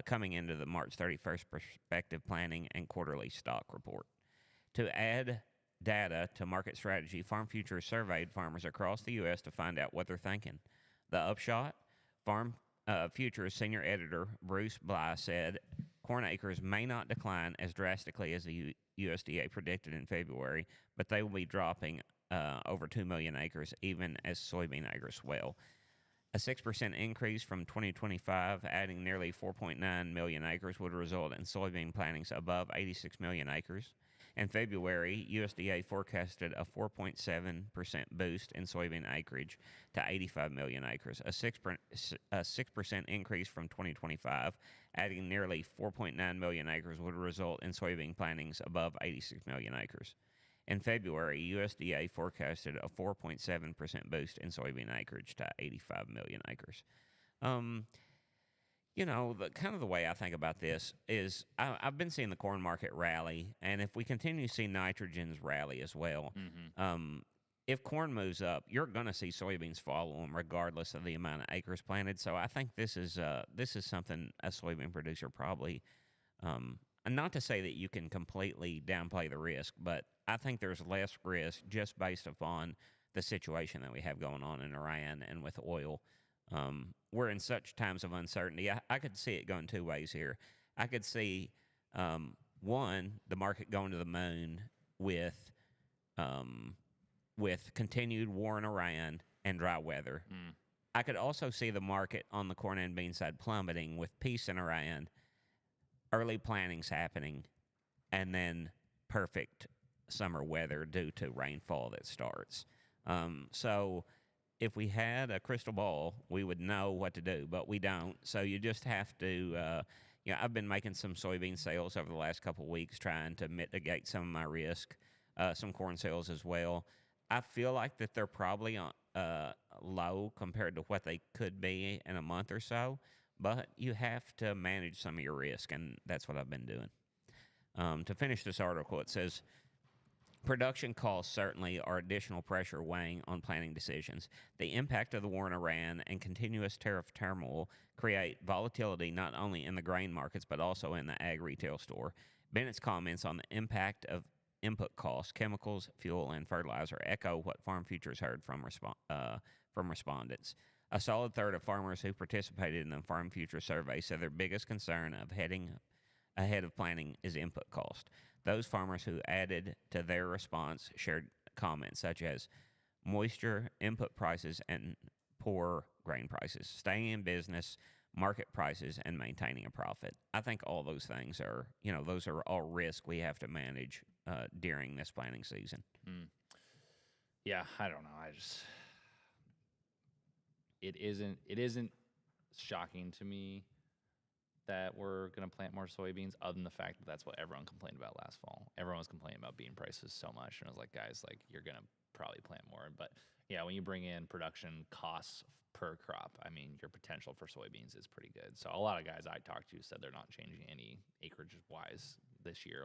coming into the March 31st prospective planning and quarterly stock report. To add data to market strategy, Farm Futures surveyed farmers across the U.S. to find out what they're thinking. The upshot, Farm Futures senior editor Bruce Bly said, corn acres may not decline as drastically as the USDA predicted in February, but they will be dropping over 2 million acres, even as soybean acres swell. A 6% increase from 2025, adding nearly 4.9 million acres, would result in soybean plantings above 86 million acres. In February, USDA forecasted a 4.7% boost in soybean acreage to 85 million acres, a 6% increase from 2025, adding nearly 4.9 million acres would result in soybean plantings above 86 million acres. In February, USDA forecasted a 4.7% boost in soybean acreage to 85 million acres. The kind of the way I think about this is I've been seeing the corn market rally, and if we continue to see nitrogens rally as well, if corn moves up, you're going to see soybeans follow them regardless of the amount of acres planted. So I think this is something a soybean producer probably, and not to say that you can completely downplay the risk, but I think there's less risk just based upon the situation that we have going on in Iran and with oil. We're in such times of uncertainty. I could see it going two ways here. I could see, one, the market going to the moon with continued war in Iran and dry weather. I could also see the market on the corn and bean side plummeting with peace in Iran, early plantings happening, and then perfect summer weather due to rainfall that starts. So if we had a crystal ball, we would know what to do, but we don't. So you just have to, I've been making some soybean sales over the last couple of weeks trying to mitigate some of my risk, some corn sales as well. I feel like that they're probably low compared to what they could be in a month or so, but you have to manage some of your risk, and that's what I've been doing. To finish this article, it says, production costs certainly are additional pressure weighing on planning decisions. The impact of the war in Iran and continuous tariff turmoil create volatility not only in the grain markets but also in the ag retail store. Bennett's comments on the impact of input costs, chemicals, fuel, and fertilizer echo what Farm Futures heard from respondents. A solid third of farmers who participated in the Farm Futures survey said their biggest concern of heading ahead of planning is input cost. Those farmers who added to their response shared comments such as moisture, input prices, and poor grain prices, staying in business, market prices, and maintaining a profit. I think all those things are, those are all risks we have to manage during this planting season. Yeah, I don't know. It isn't shocking to me that we're going to plant more soybeans, other than the fact that that's what everyone complained about last fall. Everyone was complaining about bean prices so much, and I was like, guys, you're going to probably plant more. But yeah, when you bring in production costs per crop, I mean, your potential for soybeans is pretty good. So a lot of guys I talked to said they're not changing any acreage-wise this year,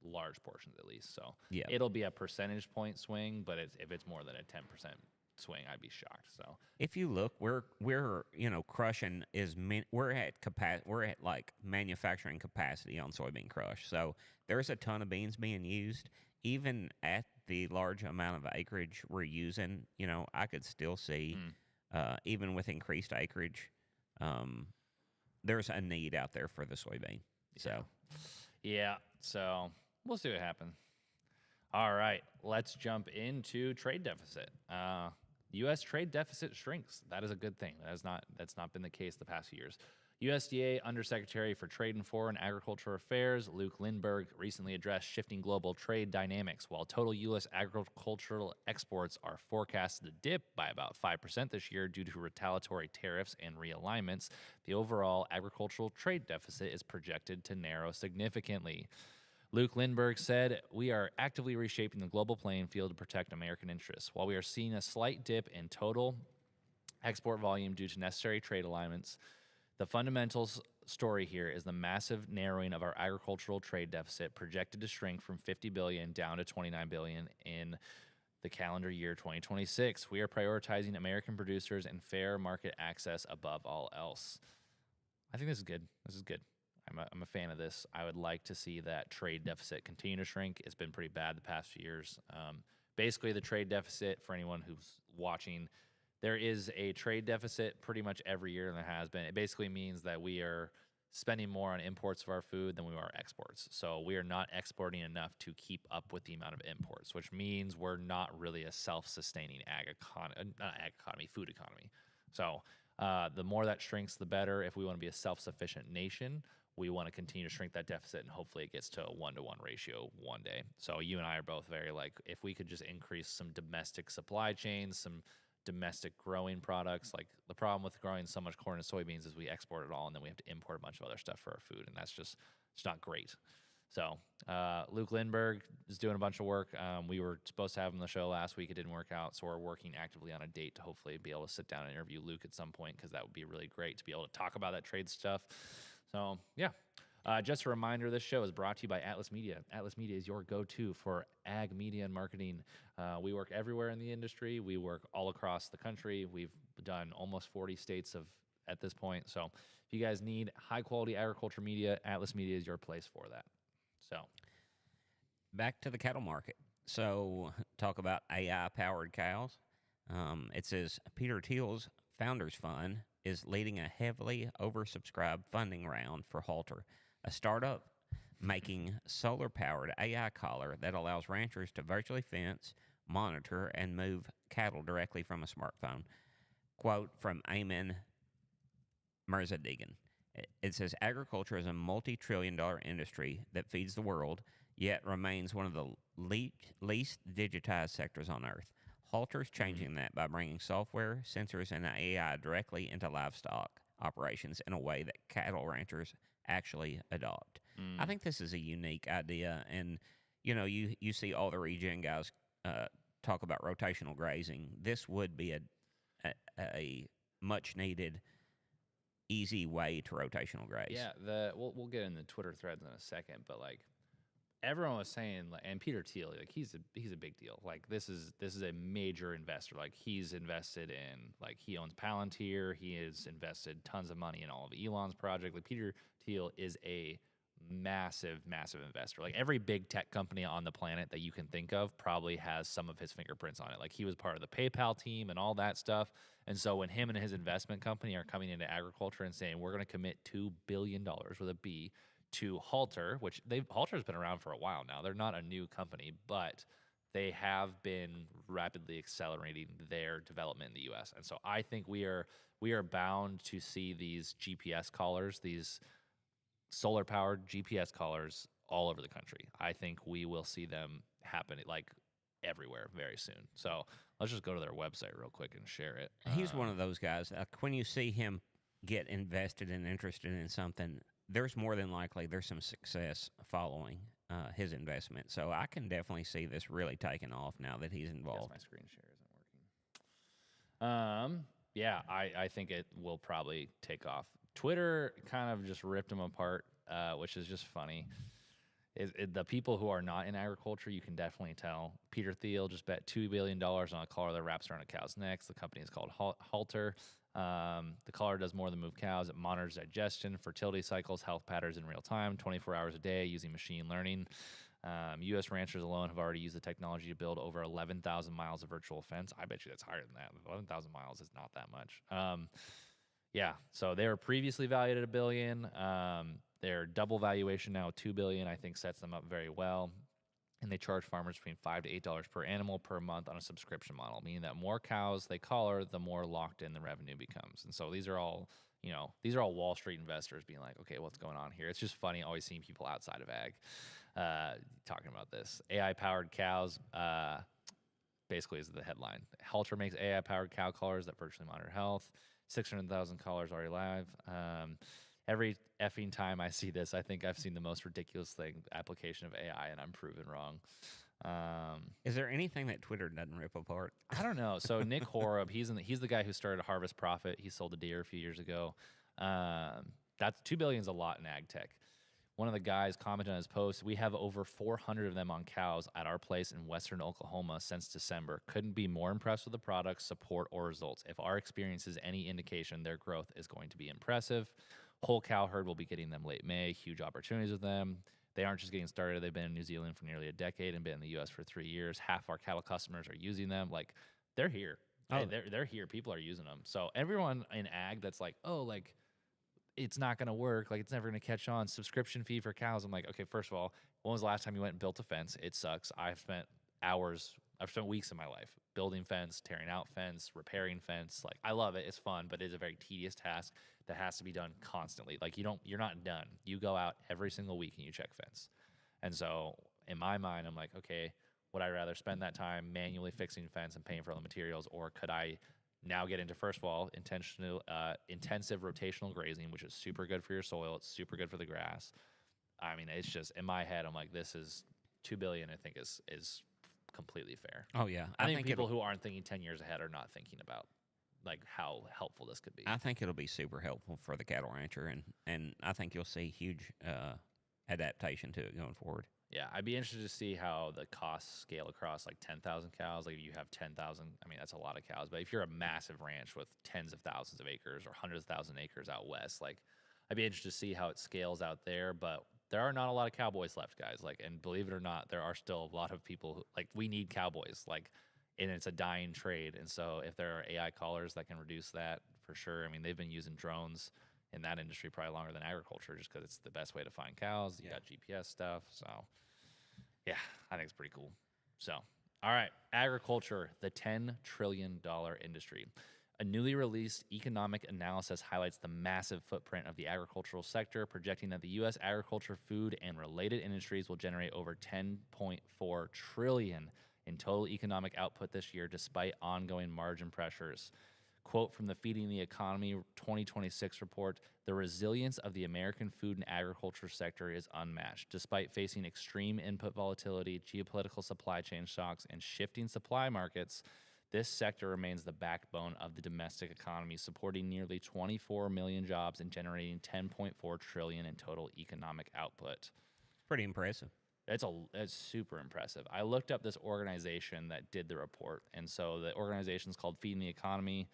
large portions at least. So yeah, it'll be a percentage point swing, but if it's more than a 10% swing, I'd be shocked. So if you look, we're crushing we're at manufacturing capacity on soybean crush. So there's a ton of beans being used, even at the large amount of acreage we're using. I could still see, even with increased acreage, there's a need out there for the soybean. So we'll see what happens. All right, let's jump into trade deficit. U.S. trade deficit shrinks. That is a good thing. That's not been the case the past few years. USDA Undersecretary for Trade and Foreign Agriculture Affairs, Luke Lindberg, recently addressed shifting global trade dynamics. While total U.S. agricultural exports are forecasted to dip by about 5% this year due to retaliatory tariffs and realignments, the overall agricultural trade deficit is projected to narrow significantly. Luke Lindberg said, "We are actively reshaping the global playing field to protect American interests. While we are seeing a slight dip in total export volume due to necessary trade alignments, the fundamental story here is the massive narrowing of our agricultural trade deficit, projected to shrink from $50 billion down to $29 billion in the calendar year 2026. We are prioritizing American producers and fair market access above all else." I think this is good. I'm a fan of this. I would like to see that trade deficit continue to shrink. It's been pretty bad the past few years. Basically, the trade deficit, for anyone who's watching, there is a trade deficit pretty much every year, and there has been. It basically means that we are spending more on imports of our food than we are exports. So we are not exporting enough to keep up with the amount of imports, which means we're not really a self-sustaining food economy. So the more that shrinks, the better. If we want to be a self-sufficient nation, we want to continue to shrink that deficit, and hopefully it gets to a 1-to-1 ratio one day. So you and I are both very if we could just increase some domestic supply chains, some domestic growing products. The problem with growing so much corn and soybeans is we export it all, and then we have to import a bunch of other stuff for our food, and it's not great. So Luke Lindbergh is doing a bunch of work. We were supposed to have him on the show last week. It didn't work out, so we're working actively on a date to hopefully be able to sit down and interview Luke at some point, because that would be really great to be able to talk about that trade stuff. So, yeah. Just a reminder, this show is brought to you by Atlas Media. Atlas Media is your go-to for ag media and marketing. We work everywhere in the industry. We work all across the country. We've done almost 40 states at this point. So if you guys need high-quality agriculture media, Atlas Media is your place for that. So back to the cattle market. So talk about AI-powered cows. It says Peter Thiel's Founders Fund is leading a heavily oversubscribed funding round for Halter, a startup making solar-powered AI collar that allows ranchers to virtually fence, monitor, and move cattle directly from a smartphone. Quote from Ayman Mirzadegan. It says, agriculture is a multi-trillion-dollar industry that feeds the world, yet remains one of the least digitized sectors on Earth. Halter's changing that by bringing software, sensors, and AI directly into livestock operations in a way that cattle ranchers actually adopt. I think this is a unique idea, and you see all the regen guys talk about rotational grazing. This would be a much needed, easy way to rotational graze. Yeah, we'll get in the Twitter threads in a second, but like everyone was saying, and Peter Thiel, like he's a big deal. Like this is a major investor. Like he's invested in, like he owns Palantir. He has invested tons of money in all of Elon's project. Like Peter Thiel is a massive investor. Like every big tech company on the planet that you can think of probably has some of his fingerprints on it. Like he was part of the PayPal team and all that stuff. And so when him and his investment company are coming into agriculture and saying, we're going to commit $2 billion with a B to Halter, which Halter's been around for a while now. They're not a new company, but they have been rapidly accelerating their development in the U.S. And so I think we are bound to see these GPS collars, these solar-powered GPS collars all over the country. I think we will see them happen like everywhere very soon. So let's just go to their website real quick and share it. He's one of those guys. When you see him get invested and interested in something, there's more than likely there's some success following his investment. So I can definitely see this really taking off now that he's involved. My screen share isn't working. Yeah, I think it will probably take off. Twitter kind of just ripped him apart, which is just funny. The people who are not in agriculture, you can definitely tell. Peter Thiel just bet $2 billion on a collar that wraps around a cow's neck. The company is called Halter. The collar does more than move cows. It monitors digestion, fertility cycles, health patterns in real time, 24 hours a day using machine learning. U.S. ranchers alone have already used the technology to build over 11,000 miles of virtual fence. I bet you that's higher than that. 11,000 miles is not that much. Yeah, so they were previously valued at $1 billion. Their double valuation now, $2 billion, I think sets them up very well. And they charge farmers between $5 to $8 per animal per month on a subscription model, meaning that more cows they collar, the more locked in the revenue becomes. And so these are all Wall Street investors being like, okay, what's going on here? It's just funny always seeing people outside of ag talking about this. AI-powered cows, basically is the headline. Halter makes AI-powered cow collars that virtually monitor health. 600,000 collars already live. Every effing time I see this, I think I've seen the most ridiculous application of AI, and I'm proven wrong. Is there anything that Twitter doesn't rip apart? I don't know. So Nick Horeb, he's the guy who started Harvest Profit. He sold a deer a few years ago. That's $2 billion is a lot in ag tech. One of the guys commented on his post, we have over 400 of them on cows at our place in western Oklahoma since December. Couldn't be more impressed with the product, support, or results. If our experience is any indication, their growth is going to be impressive. Whole cow herd will be getting them late May. Huge opportunities with them. They aren't just getting started. They've been in New Zealand for nearly a decade and been in the U.S. for 3 years. Half our cattle customers are using them. Like, they're here. Oh. They're here. People are using them. So everyone in ag that's like, oh, like, it's not going to work. Like, it's never going to catch on. Subscription fee for cows. I'm like, okay, first of all, when was the last time you went and built a fence? It sucks. I've spent weeks of my life building fence, tearing out fence, repairing fence. Like, I love it. It's fun, but it's a very tedious task that has to be done constantly. Like, you're not done. You go out every single week and you check fence. And so in my mind, I'm like, okay, would I rather spend that time manually fixing fence and paying for all the materials, or could I now get into, first of all, intensive rotational grazing, which is super good for your soil. It's super good for the grass. I mean, it's just in my head, I'm like, this is $2 billion. I think is completely fair. Oh yeah, I think people who aren't thinking 10 years ahead are not thinking about like how helpful this could be. I think it'll be super helpful for the cattle rancher, and I think you'll see huge adaptation to it going forward. Yeah, I'd be interested to see how the costs scale across like 10,000 cows. Like if you have 10,000, I mean, that's a lot of cows. But if you're a massive ranch with tens of thousands of acres or hundreds of thousand acres out west, like I'd be interested to see how it scales out there. But there are not a lot of cowboys left, guys. Like, and believe it or not, there are still a lot of people who, like, we need cowboys. Like, and it's a dying trade. And so if there are AI collars that can reduce that, for sure. I mean, they've been using drones in that industry probably longer than agriculture just because it's the best way to find cows. You got GPS stuff. So, yeah, I think it's pretty cool. So, all right, agriculture, the $10 trillion industry. A newly released economic analysis highlights the massive footprint of the agricultural sector, projecting that the U.S. agriculture, food, and related industries will generate over $10.4 trillion in total economic output this year, despite ongoing margin pressures. Quote from the Feeding the Economy 2026 report, the resilience of the American food and agriculture sector is unmatched. Despite facing extreme input volatility, geopolitical supply chain shocks, and shifting supply markets, this sector remains the backbone of the domestic economy, supporting nearly 24 million jobs and generating $10.4 trillion in total economic output. Pretty impressive. It's super impressive. I looked up this organization that did the report, and so the organization is called Feeding the Economy,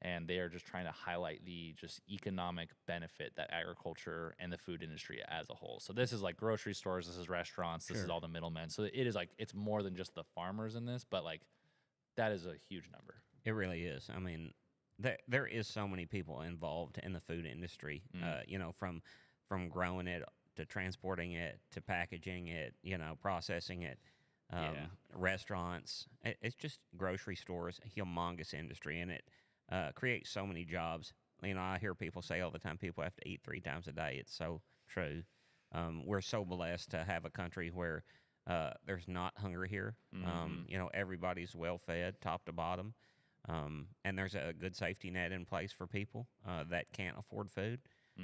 and they are just trying to highlight the just economic benefit that agriculture and the food industry as a whole. So this is like grocery stores, this is restaurants, this is all the middlemen. So it is like, it's more than just the farmers in this, but like that is a huge number. It really is. I mean, there is so many people involved in the food industry, you know, from growing it to transporting it to packaging it, you know, processing it, restaurants. It's just grocery stores, a humongous industry, and it creates so many jobs. You know, I hear people say all the time, people have to eat 3 times a day. It's so true. We're so blessed to have a country where there's not hunger here. You know, everybody's well fed, top to bottom, and there's a good safety net in place for people that can't afford food.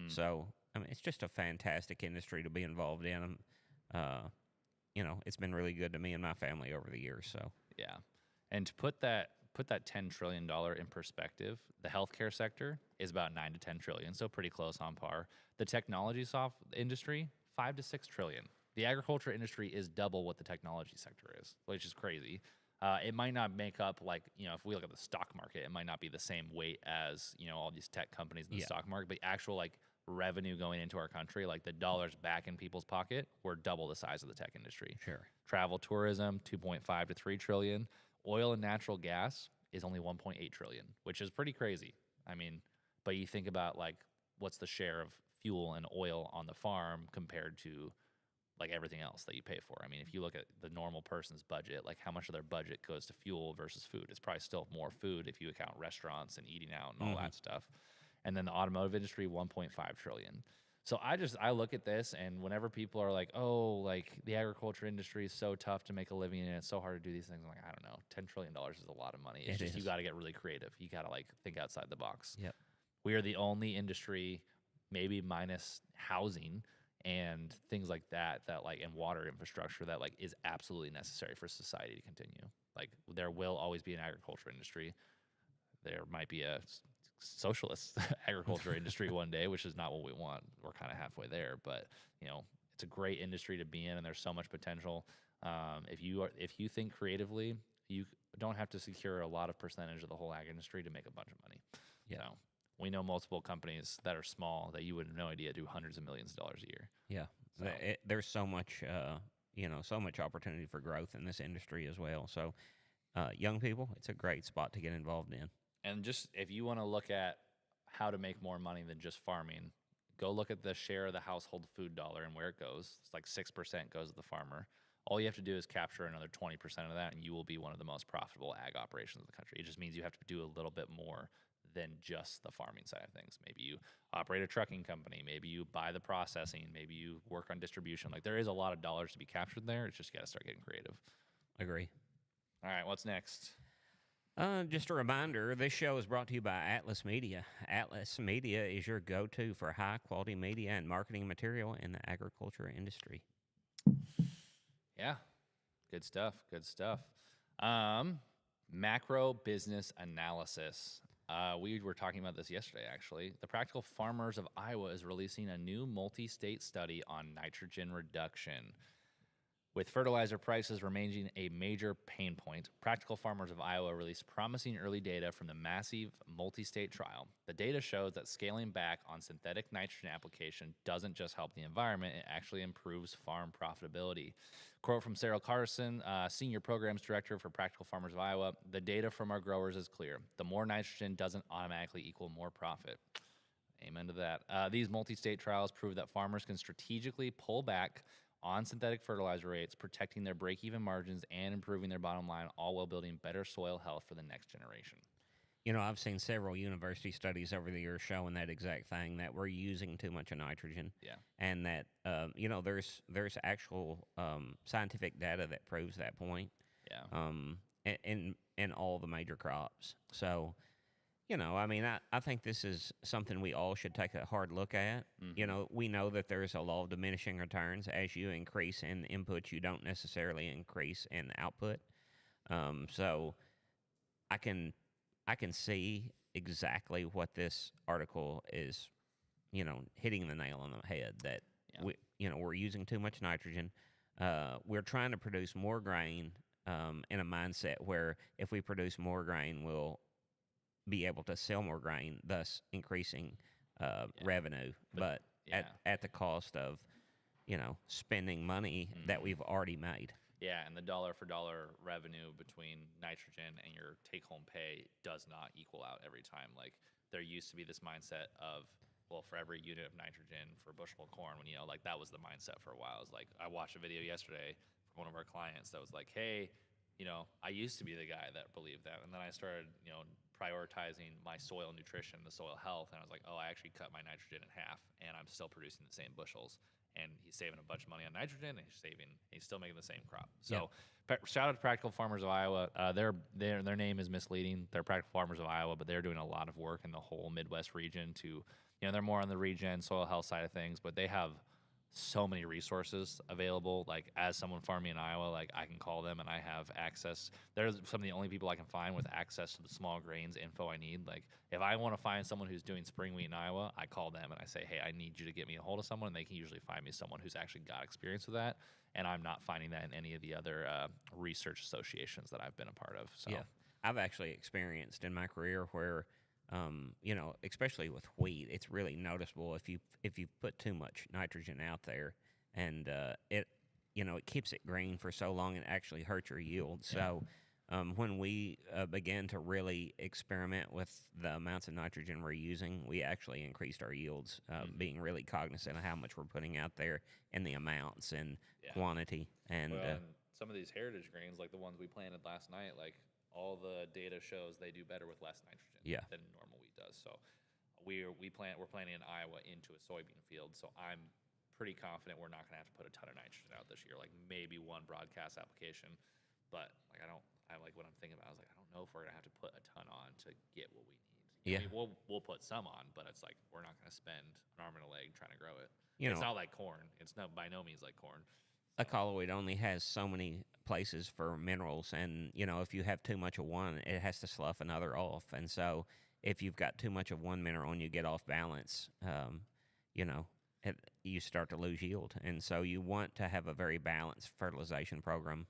So, I mean, it's just a fantastic industry to be involved in. You know, it's been really good to me and my family over the years. So, yeah, and to put that $10 trillion in perspective, the healthcare sector is about 9 to 10 trillion, so pretty close on par. The technology industry, 5 to 6 trillion. The agriculture industry is double what the technology sector is, which is crazy. It might not make up, like, you know, if we look at the stock market, it might not be the same weight as, you know, all these tech companies in the stock market, but actual, like, revenue going into our country, like the dollars back in people's pocket, we're double the size of the tech industry. Sure. Travel tourism, 2.5 to 3 trillion. Oil and natural gas is only 1.8 trillion, which is pretty crazy. I mean, but you think about, like, what's the share of fuel and oil on the farm compared to like everything else that you pay for. I mean, if you look at the normal person's budget, like how much of their budget goes to fuel versus food, it's probably still more food if you account restaurants and eating out and all that stuff. And then the automotive industry, 1.5 trillion. So I look at this, and whenever people are like, oh, like the agriculture industry is so tough to make a living and it's so hard to do these things, I'm like, I don't know, $10 trillion is a lot of money. It's just, you got to get really creative. You got to like think outside the box. Yep. We are the only industry, maybe minus housing and things like that, like, and water infrastructure that like is absolutely necessary for society to continue. Like there will always be an agriculture industry. There might be a socialist agriculture industry one day, which is not what we want. We're kind of halfway there, but you know, it's a great industry to be in, and there's so much potential. If you think creatively, you don't have to secure a lot of percentage of the whole ag industry to make a bunch of money. Yeah. You know, we know multiple companies that are small that you would have no idea do hundreds of millions of dollars a year. Yeah. So. There's so much, you know, so much opportunity for growth in this industry as well. So, young people, it's a great spot to get involved in. And just if you want to look at how to make more money than just farming, go look at the share of the household food dollar and where it goes. It's like 6% goes to the farmer. All you have to do is capture another 20% of that, and you will be one of the most profitable ag operations in the country. It just means you have to do a little bit more than just the farming side of things. Maybe you operate a trucking company. Maybe you buy the processing. Maybe you work on distribution. Like there is a lot of dollars to be captured there. It's just got to start getting creative. Agree. All right, what's next? Just a reminder, this show is brought to you by Atlas Media. Atlas Media is your go-to for high-quality media and marketing material in the agriculture industry. Yeah, good stuff. Good stuff. Macro business analysis. We were talking about this yesterday, actually. The Practical Farmers of Iowa is releasing a new multi-state study on nitrogen reduction. With fertilizer prices remaining a major pain point, Practical Farmers of Iowa released promising early data from the massive multi-state trial. The data shows that scaling back on synthetic nitrogen application doesn't just help the environment, it actually improves farm profitability. Quote from Sarah Carson, Senior Programs Director for Practical Farmers of Iowa, "The data from our growers is clear. The more nitrogen doesn't automatically equal more profit." Amen to that. These multi-state trials prove that farmers can strategically pull back on synthetic fertilizer rates, protecting their break-even margins and improving their bottom line, all while building better soil health for the next generation. You know, I've seen several university studies over the years showing that exact thing, that we're using too much of nitrogen. Yeah. And that, you know, there's actual scientific data that proves that point. Yeah. In all the major crops. So, you know, I mean, I think this is something we all should take a hard look at. Mm-hmm. You know, we know that there's a law of diminishing returns. As you increase in input, you don't necessarily increase in output. So I can see exactly what this article is, you know, hitting the nail on the head, that we're using too much nitrogen. We're trying to produce more grain in a mindset where if we produce more grain, we'll be able to sell more grain, thus increasing revenue, but at the cost of, you know, spending money that we've already made. Yeah, and the dollar for dollar revenue between nitrogen and your take home pay does not equal out every time. Like, there used to be this mindset of, well, for every unit of nitrogen for a bushel of corn, when, you know, like, that was the mindset for a while. It's like, I watched a video yesterday from one of our clients that was like, hey, you know, I used to be the guy that believed that, and then I started, you know, prioritizing my soil nutrition, the soil health, and I was like, oh, I actually cut my nitrogen in half, and I'm still producing the same bushels. And he's saving a bunch of money on nitrogen, and he's still making the same crop. So, shout out to Practical Farmers of Iowa. Their name is misleading. They're Practical Farmers of Iowa, but they're doing a lot of work in the whole Midwest region to, you know, they're more on the regen soil health side of things, but they have so many resources available. Like, as someone farming in Iowa, like, I can call them and I have access. They're some of the only people I can find with access to the small grains info I need. Like, if I want to find someone who's doing spring wheat in Iowa, I call them and I say, hey, I need you to get me a hold of someone, and they can usually find me someone who's actually got experience with that. And I'm not finding that in any of the other research associations that I've been a part of. So yeah, I've actually experienced in my career where, you know, especially with wheat, it's really noticeable if you put too much nitrogen out there, and it, you know, it keeps it green for so long, it actually hurts your yield. So when we began to really experiment with the amounts of nitrogen we're using, we actually increased our yields, being really cognizant of how much we're putting out there and the amounts and quantity. And, and some of these heritage grains, like the ones we planted last night, like, all the data shows they do better with less nitrogen than normal wheat does. So we're planting in Iowa into a soybean field. So I'm pretty confident we're not going to have to put a ton of nitrogen out this year. Like, maybe one broadcast application, but like, when I'm thinking about it, I was like, I don't know if we're going to have to put a ton on to get what we need. I mean, we'll put some on, but it's like, we're not going to spend an arm and a leg trying to grow it. It's not like corn. It's not by no means like corn. A colloid only has so many places for minerals, and, you know, if you have too much of one, it has to slough another off. And so if you've got too much of one mineral and you get off balance, you know, you start to lose yield. And so you want to have a very balanced fertilization program,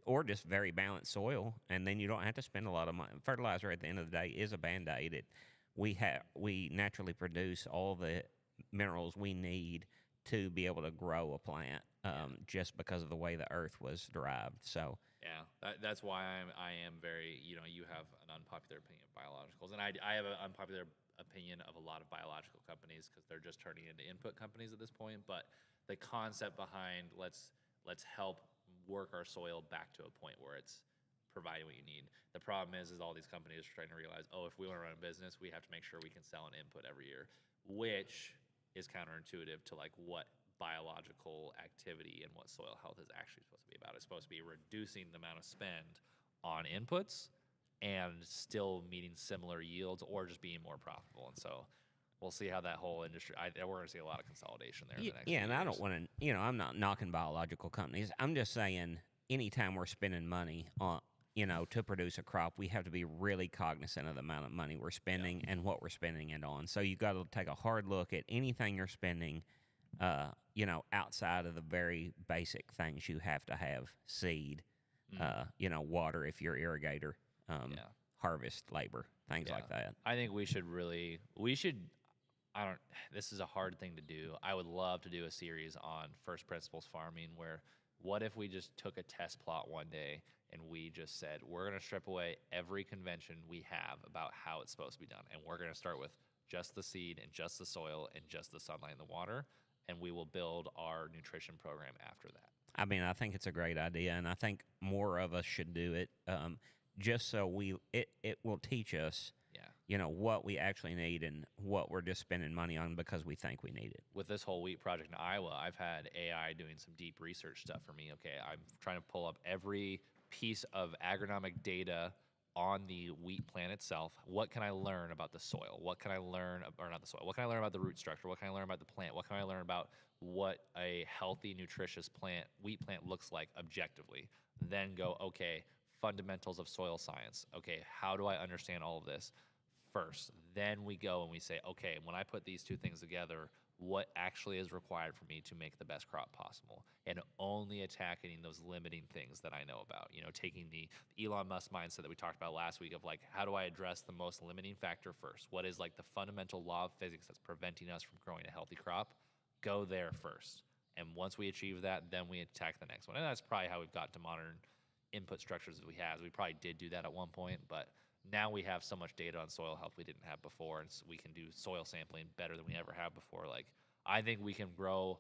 or just very balanced soil, and then you don't have to spend a lot of money. Fertilizer, at the end of the day, is a Band-Aid. We naturally produce all the minerals we need to be able to grow a plant, just because of the way the earth was derived. So that's why I am very, you know, you have an unpopular opinion of biologicals, and I have an unpopular opinion of a lot of biological companies because they're just turning into input companies at this point. But the concept behind let's help work our soil back to a point where it's providing what you need. The problem is all these companies are trying to realize, oh, if we want to run a business, we have to make sure we can sell an input every year, which is counterintuitive to like what biological activity and what soil health is actually supposed to be about. It's supposed to be reducing the amount of spend on inputs and still meeting similar yields or just being more profitable. And so we'll see how that whole industry. We're going to see a lot of consolidation there in the next Yeah, few and years. I don't want to, I'm not knocking biological companies. I'm just saying, anytime we're spending money on, to produce a crop, we have to be really cognizant of the amount of money we're spending and what we're spending it on. So you got to take a hard look at anything you're spending, outside of the very basic things you have to have: seed, water if you're irrigator, harvest labor, things like that. I think this is a hard thing to do. I would love to do a series on first principles farming where what if we just took a test plot one day and we just said, we're going to strip away every convention we have about how it's supposed to be done. And we're going to start with just the seed and just the soil and just the sunlight and the water. And we will build our nutrition program after that. I mean, I think it's a great idea, and I think more of us should do it, just so it will teach us, what we actually need and what we're just spending money on because we think we need it. With this whole wheat project in Iowa, I've had AI doing some deep research stuff for me. Okay, I'm trying to pull up every piece of agronomic data on the wheat plant itself. What can I learn about the soil? What can I learn, or not the soil, what can I learn about the root structure? What can I learn about the plant? What can I learn about what a healthy, nutritious wheat plant looks like objectively? Then go, okay, fundamentals of soil science. Okay, how do I understand all of this first? Then we go and we say, okay, when I put these two things together, what actually is required for me to make the best crop possible, and only attacking those limiting things that I know about. Taking the Elon Musk mindset that we talked about last week of like, how do I address the most limiting factor first? What is like the fundamental law of physics that's preventing us from growing a healthy crop? Go there first. And once we achieve that, then we attack the next one. And that's probably how we've got to modern input structures as we have. We probably did do that at one point, but now we have so much data on soil health we didn't have before, and so we can do soil sampling better than we ever have before. Like, I think we can grow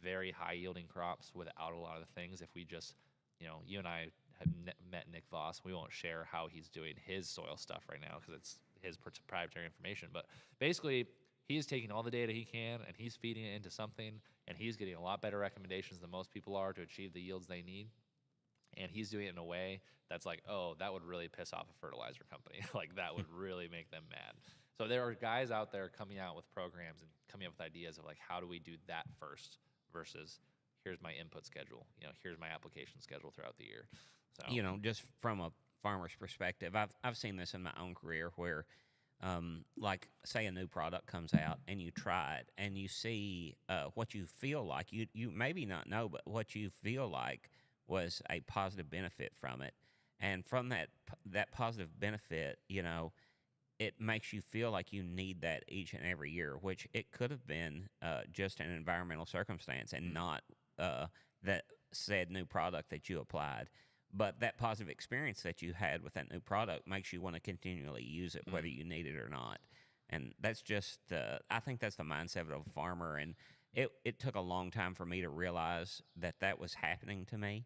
very high yielding crops without a lot of the things if we just, you and I have met Nick Voss. We won't share how he's doing his soil stuff right now because it's his proprietary information. But basically, he's taking all the data he can and he's feeding it into something, and he's getting a lot better recommendations than most people are to achieve the yields they need. And he's doing it in a way that's like, oh, that would really piss off a fertilizer company. Like, that would really make them mad. So there are guys out there coming out with programs and coming up with ideas of like, how do we do that first versus here's my input schedule, here's my application schedule throughout the year. So just from a farmer's perspective, I've seen this in my own career where, like, say a new product comes out and you try it and you see what you feel like. You maybe not know, but what you feel like was a positive benefit from it. And from that positive benefit, it makes you feel like you need that each and every year, which it could have been just an environmental circumstance and not that said new product that you applied. But that positive experience that you had with that new product makes you want to continually use it, whether you need it or not. And that's just, I think that's the mindset of a farmer. And it took a long time for me to realize that was happening to me,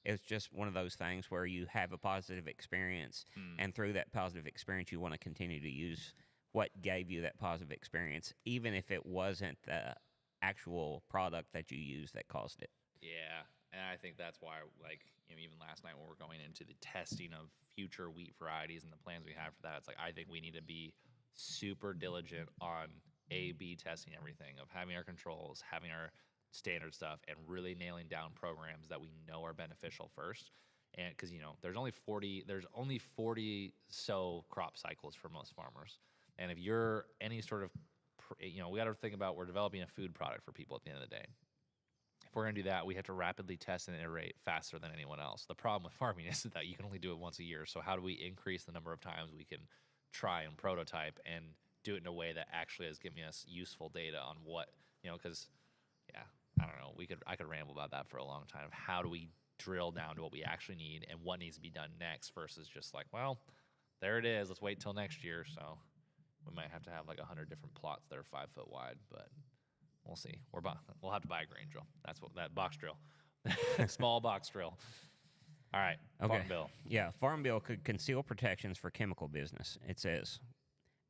It's just one of those things where you have a positive experience, and through that positive experience, you want to continue to use what gave you that positive experience, even if it wasn't the actual product that you used that caused it. Yeah, and I think that's why, like, even last night when we're going into the testing of future wheat varieties and the plans we have for that, it's like I think we need to be super diligent on A/B testing everything, of having our controls, having our standard stuff, and really nailing down programs that we know are beneficial first. And because there's only 40 so crop cycles for most farmers, and if you're any sort of we got to think about, we're developing a food product for people at the end of the day. If we're going to do that, we have to rapidly test and iterate faster than anyone else. The problem with farming is that you can only do it once a year. So how do we increase the number of times we can try and prototype and do it in a way that actually is giving us useful data on what, because, I don't know, I could ramble about that for a long time. How do we drill down to what we actually need and what needs to be done next versus just like, well, there it is, let's wait till next year. So we might have to have like 100 different plots that are 5 foot wide, but we'll see. We'll have to buy a grain drill. That's what that box drill, small box drill. All right, okay. Farm Bill. Yeah, Farm Bill could conceal protections for chemical business. It says,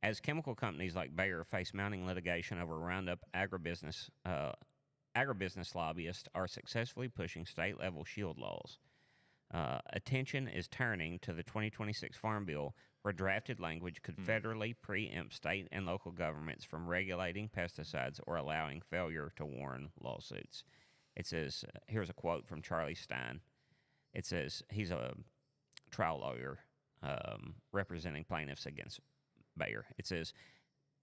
as chemical companies like Bayer face mounting litigation over Roundup, agribusiness lobbyists are successfully pushing state-level shield laws. Attention is turning to the 2026 Farm Bill, where drafted language could federally preempt state and local governments from regulating pesticides or allowing failure to warn lawsuits. It says, here's a quote from Charlie Stein. It says, he's a trial lawyer representing plaintiffs against Bayer. It says,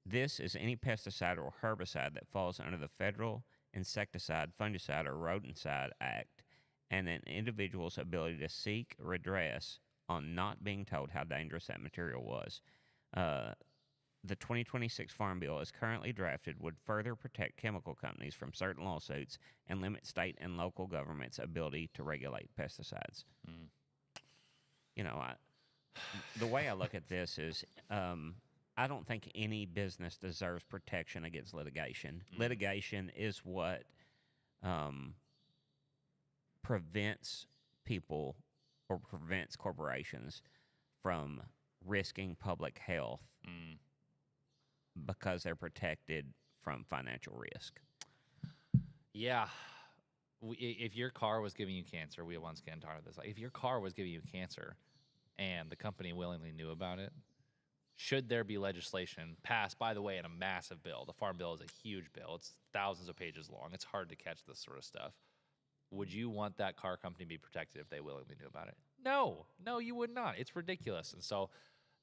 this is any pesticide or herbicide that falls under the Federal Insecticide, Fungicide, or Rodenticide Act, and an individual's ability to seek redress on not being told how dangerous that material was. The 2026 Farm Bill, as currently drafted, would further protect chemical companies from certain lawsuits and limit state and local governments' ability to regulate pesticides. You know, the way I look at this is I don't think any business deserves protection against litigation. Litigation is what prevents people or prevents corporations from risking public health because they're protected from financial risk. Yeah. If your car was giving you cancer, we once again talked about this. Like, if your car was giving you cancer and the company willingly knew about it, should there be legislation passed, by the way, in a massive bill? The Farm Bill is a huge bill. It's thousands of pages long. It's hard to catch this sort of stuff. Would you want that car company to be protected if they willingly knew about it? No, you would not. It's ridiculous. And so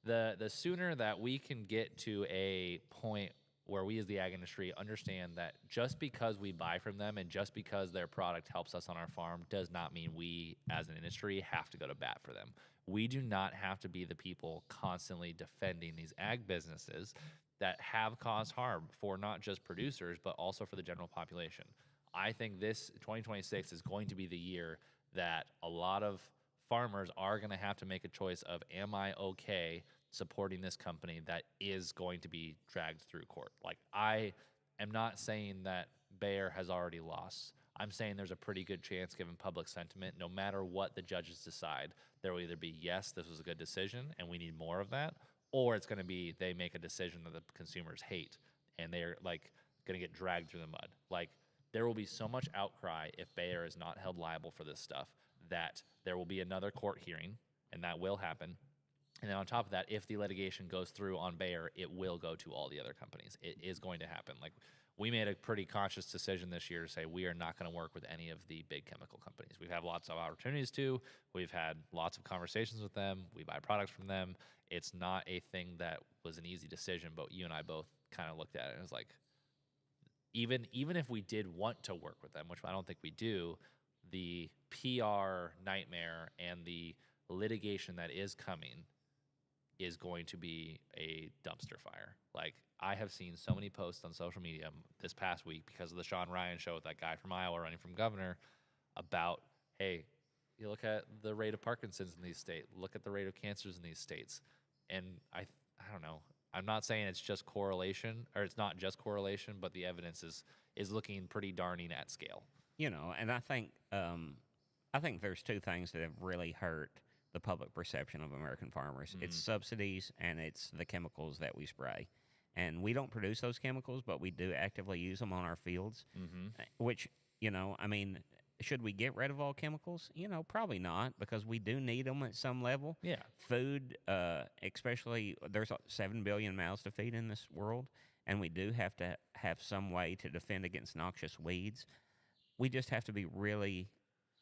the sooner that we can get to a point where we as the ag industry understand that just because we buy from them and just because their product helps us on our farm does not mean we as an industry have to go to bat for them. We do not have to be the people constantly defending these ag businesses that have caused harm for not just producers, but also for the general population. I think this 2026 is going to be the year that a lot of farmers are going to have to make a choice of, am I okay supporting this company that is going to be dragged through court? Like, I am not saying that Bayer has already lost. I'm saying there's a pretty good chance, given public sentiment, no matter what the judges decide, there will either be, yes, this was a good decision and we need more of that, or it's going to be they make a decision that the consumers hate and they're like going to get dragged through the mud. Like, there will be so much outcry if Bayer is not held liable for this stuff that there will be another court hearing, and that will happen. And then on top of that, if the litigation goes through on Bayer, it will go to all the other companies. It is going to happen. Like, we made a pretty conscious decision this year to say we are not going to work with any of the big chemical companies. We've had lots of opportunities to. We've had lots of conversations with them. We buy products from them. It's not a thing that was an easy decision, but you and I both kind of looked at it and it was like, even if we did want to work with them, which I don't think we do, the PR nightmare and the litigation that is coming is going to be a dumpster fire. Like, I have seen so many posts on social media this past week because of the Sean Ryan show with that guy from Iowa running from governor about, hey, you look at the rate of Parkinson's in these states, look at the rate of cancers in these states. And I don't know. I'm not saying it's just correlation, or it's not just correlation, but the evidence is looking pretty darning at scale. You know, and I think there's two things that have really hurt the public perception of American farmers. It's subsidies and it's the chemicals that we spray. And we don't produce those chemicals, but we do actively use them on our fields, which, you know, I mean, should we get rid of all chemicals? You know, probably not, because we do need them at some level. Yeah. Food, especially, there's 7 billion mouths to feed in this world, and we do have to have some way to defend against noxious weeds. We just have to be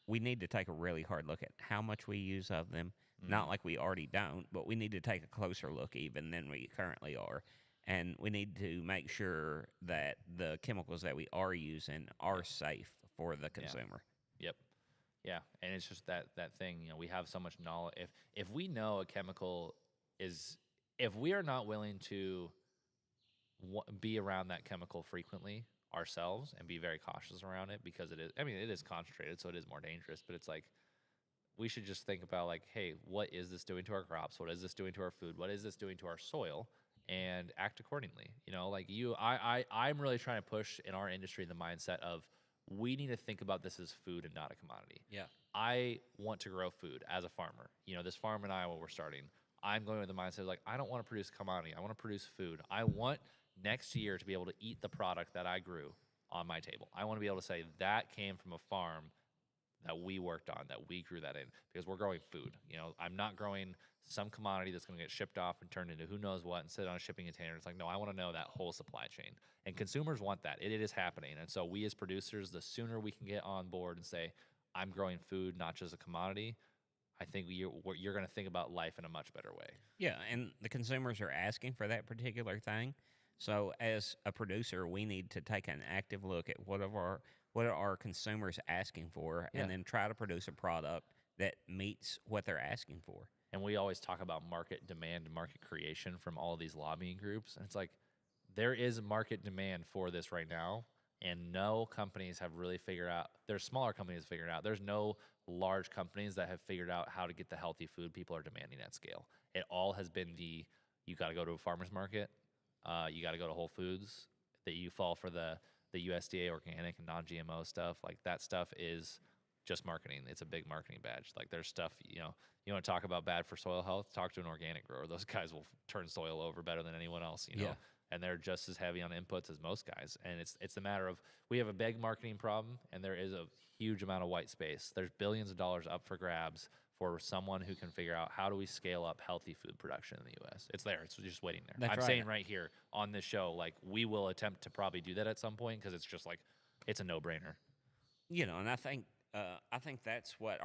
we need to take a really hard look at how much we use of them. Not like we already don't, but we need to take a closer look even than we currently are. And we need to make sure that the chemicals that we are using are safe for the consumer. Yep. Yeah, and it's just that thing, you know, we have so much knowledge. If we know a chemical is, if we are not willing to be around that chemical frequently ourselves and be very cautious around it, because it is concentrated, so it is more dangerous, but it's like, we should just think about, like, hey, what is this doing to our crops? What is this doing to our food? What is this doing to our soil? And act accordingly. You know, like I'm really trying to push in our industry the mindset of, we need to think about this as food and not a commodity. Yeah. I want to grow food as a farmer. You know, this farm in Iowa we're starting, I'm going with the mindset of, like, I don't want to produce commodity. I want to produce food. I want next year to be able to eat the product that I grew on my table. I want to be able to say that came from a farm that we worked on, that we grew that in, because we're growing food. You know, I'm not growing some commodity that's going to get shipped off and turned into who knows what and sit on a shipping container. It's like, no, I want to know that whole supply chain. And consumers want that. It is happening. And so we as producers, the sooner we can get on board and say, I'm growing food, not just a commodity, I think you're going to think about life in a much better way. Yeah, and the consumers are asking for that particular thing. So as a producer, we need to take an active look at what are our consumers asking for, and then try to produce a product that meets what they're asking for. And we always talk about market demand and market creation from all of these lobbying groups. And it's like, there is market demand for this right now. And no companies have really figured out, there's smaller companies figured out. There's no large companies that have figured out how to get the healthy food people are demanding at scale. It all has been you got to go to a farmer's market, you got to go to Whole Foods, that you fall for the USDA organic and non-GMO stuff. Like, that stuff is just marketing. It's a big marketing badge. Like, there's stuff, you want to talk about bad for soil health, talk to an organic grower. Those guys will turn soil over better than anyone else, you know. Yeah. And they're just as heavy on inputs as most guys. And it's a matter of, we have a big marketing problem, and there is a huge amount of white space. There's billions of dollars up for grabs for someone who can figure out, how do we scale up healthy food production in the U.S. It's there. It's just waiting there. I'm saying right here on this show, like, we will attempt to probably do that at some point, because it's just like, it's a no-brainer. You know, and I think that's what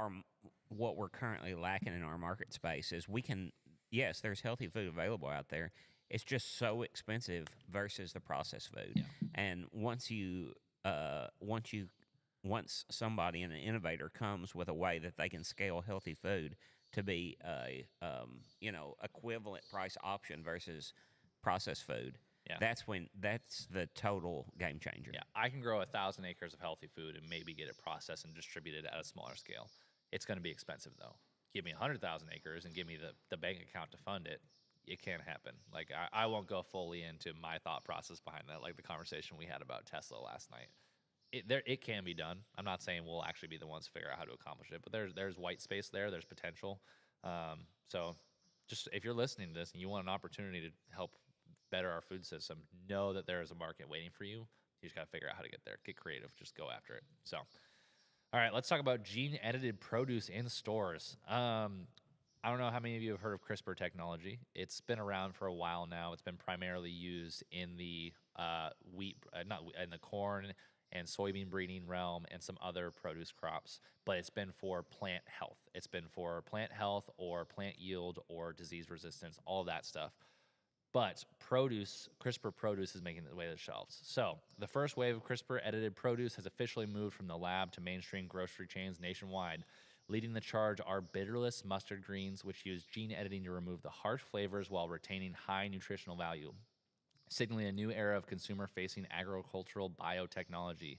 we're currently lacking in our market space is yes, there's healthy food available out there. It's just so expensive versus the processed food. Yeah. And once somebody, an innovator, comes with a way that they can scale healthy food to be a equivalent price option versus processed food, that's the total game changer. Yeah, I can grow 1,000 acres of healthy food and maybe get it processed and distributed at a smaller scale. It's going to be expensive, though. Give me 100,000 acres and give me the bank account to fund it. It can't happen. Like, I won't go fully into my thought process behind that, like the conversation we had about Tesla last night. It can be done. I'm not saying we'll actually be the ones to figure out how to accomplish it, but there's white space there. There's potential. So just, if you're listening to this and you want an opportunity to help better our food system, know that there is a market waiting for you. You just got to figure out how to get there. Get creative. Just go after it. So, all right, let's talk about gene-edited produce in stores. I don't know how many of you have heard of CRISPR technology. It's been around for a while now. It's been primarily used in the in the corn and soybean breeding realm and some other produce crops, but it's been for plant health. It's been for plant health or plant yield or disease resistance, all that stuff. But CRISPR produce is making its way to the shelves. So the first wave of CRISPR-edited produce has officially moved from the lab to mainstream grocery chains nationwide. Leading the charge are bitterless mustard greens, which use gene editing to remove the harsh flavors while retaining high nutritional value, signaling a new era of consumer-facing agricultural biotechnology.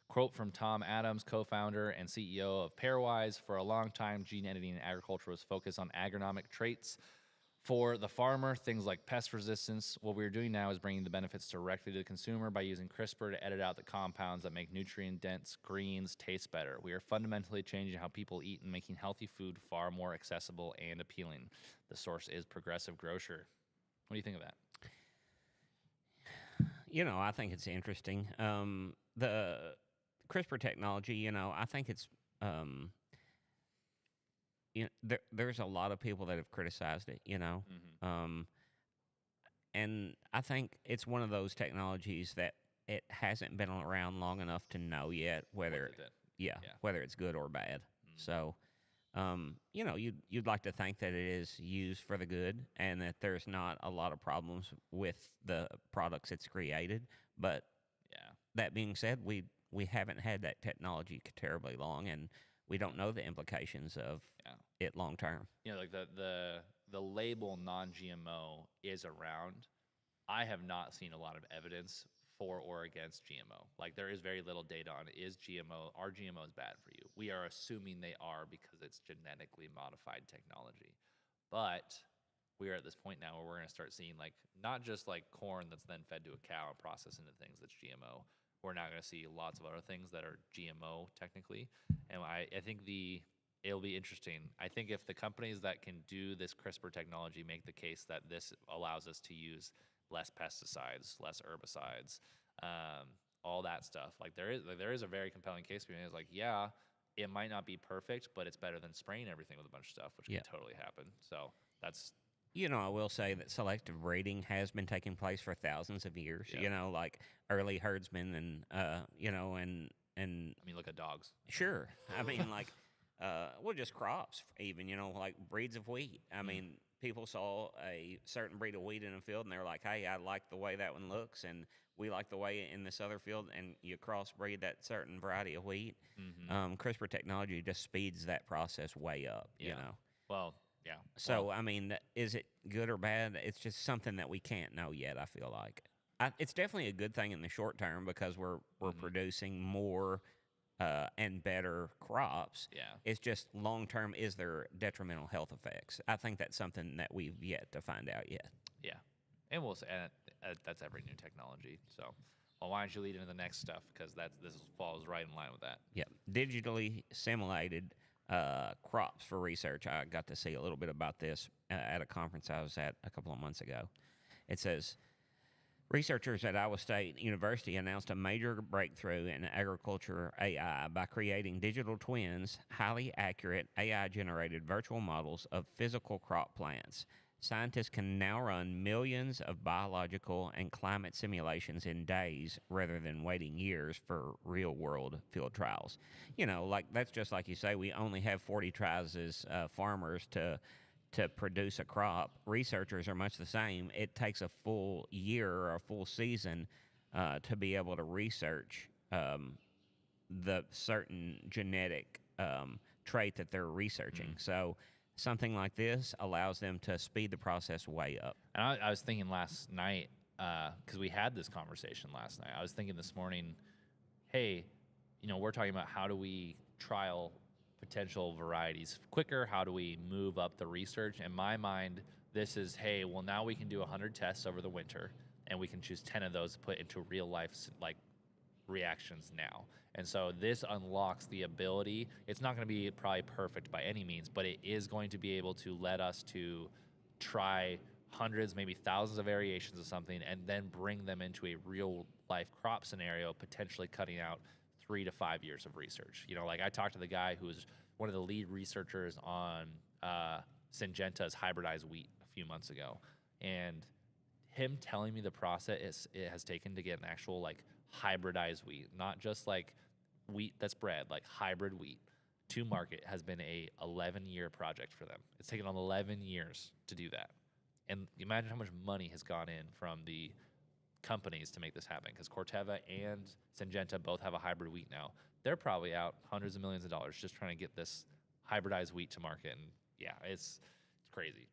Quote from Tom Adams, co-founder and CEO of Pairwise: "For a long time, gene editing in agriculture was focused on agronomic traits. For the farmer, things like pest resistance. What we're doing now is bringing the benefits directly to the consumer by using CRISPR to edit out the compounds that make nutrient-dense greens taste better. We are fundamentally changing how people eat and making healthy food far more accessible and appealing." The source is Progressive Grocer. What do you think of that? You know, I think it's interesting. The CRISPR technology, I think it's there's a lot of people that have criticized it, Mm-hmm. And I think it's one of those technologies that it hasn't been around long enough to know yet whether whether it's good or bad. Mm-hmm. So, you'd like to think that it is used for the good and that there's not a lot of problems with the products it's created. But that being said, we haven't had that technology terribly long, and we don't know the implications of it long term. Like the label non-GMO is around. I have not seen a lot of evidence for or against GMO. Like, there is very little data on, are GMOs bad for you? We are assuming they are because it's genetically modified technology. But we are at this point now where we're going to start seeing, like, not just like corn that's then fed to a cow and processed into things that's GMO. We're now going to see lots of other things that are GMO technically. And I think it'll be interesting. I think if the companies that can do this CRISPR technology make the case that this allows us to use less pesticides, less herbicides, all that stuff, like there is a very compelling case. It's like, it might not be perfect, but it's better than spraying everything with a bunch of stuff, which Yeah. can totally happen. So that's I will say that selective breeding has been taking place for thousands of years. Yeah. Like early herdsmen and and I mean, look at dogs. sure. I mean, like, well, just crops, even, like breeds of wheat. I mean, people saw a certain breed of wheat in a field and they're like, hey, I like the way that one looks, and we like the way in this other field, and you crossbreed that certain variety of wheat. CRISPR technology just speeds that process way up, Well, yeah. So, I mean, is it good or bad? It's just something that we can't know yet, I feel like. It's definitely a good thing in the short term because we're producing more and better crops. Yeah. It's just long term, is there detrimental health effects? I think that's something that we've yet to find out yet. Yeah. And we'll say that's every new technology. So, well, why don't you lead into the next stuff? Because this falls right in line with that. Yep. Digitally simulated crops for research. I got to see a little bit about this at a conference I was at a couple of months ago. It says researchers at Iowa State University announced a major breakthrough in agriculture AI by creating digital twins, highly accurate AI-generated virtual models of physical crop plants. Scientists can now run millions of biological and climate simulations in days rather than waiting years for real-world field trials. Like that's just like you say, we only have 40 tries as farmers to produce a crop. Researchers are much the same. It takes a full year or a full season to be able to research the certain genetic trait that they're researching. So something like this allows them to speed the process way up. And I was thinking last night, because we had this conversation last night, I was thinking this morning, hey, we're talking about how do we trial potential varieties quicker? How do we move up the research? In my mind, this is, hey, well, now we can do 100 tests over the winter, and we can choose 10 of those to put into real life, like, reactions now. And so this unlocks the ability. It's not going to be probably perfect by any means, but it is going to be able to let us to try hundreds, maybe thousands of variations of something, and then bring them into a real life crop scenario, potentially cutting out 3 to 5 years of research. Like I talked to the guy who was one of the lead researchers on Syngenta's hybridized wheat a few months ago, and him telling me the process it has taken to get an actual like hybridized wheat, not just like wheat that's bred, like hybrid wheat to market, has been a 11-year project for them. It's taken 11 years to do that. And imagine how much money has gone in from the companies to make this happen, because Corteva and Syngenta both have a hybrid wheat now. They're probably out hundreds of millions of dollars just trying to get this hybridized wheat to market. And yeah, it's crazy.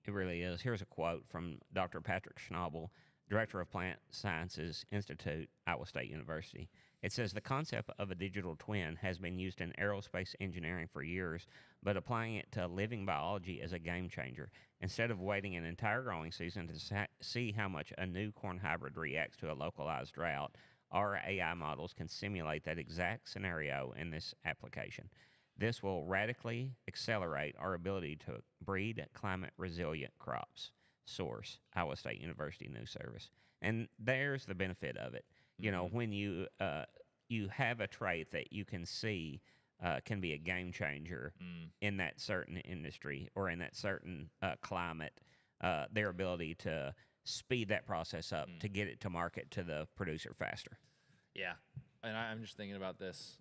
It really is. Here's a quote from Dr. Patrick Schnabel, Director of Plant Sciences Institute, Iowa State University. It says the concept of a digital twin has been used in aerospace engineering for years, but applying it to living biology is a game changer. Instead of waiting an entire growing season to see how much a new corn hybrid reacts to a localized drought, our AI models can simulate that exact scenario in this application. This will radically accelerate our ability to breed climate-resilient crops. Source, Iowa State University News Service. And there's the benefit of it. When you have a trait that you can see can be a game changer in that certain industry or in that certain climate, their ability to speed that process up to get it to market to the producer faster. Yeah. And I'm just thinking about this,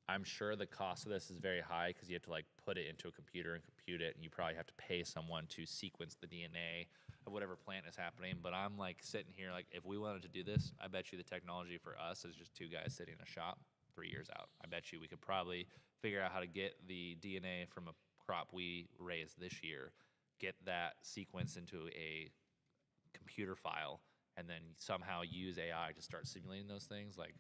I'm sure the cost of this is very high because you have to like put it into a computer and compute it, and you probably have to pay someone to sequence the DNA of whatever plant is happening. But I'm like sitting here like, if we wanted to do this, I bet you the technology for us is just two guys sitting in a shop 3 years out. I bet you we could probably figure out how to get the DNA from a crop we raised this year, get that sequence into a computer file, and then somehow use AI to start simulating those things. Like,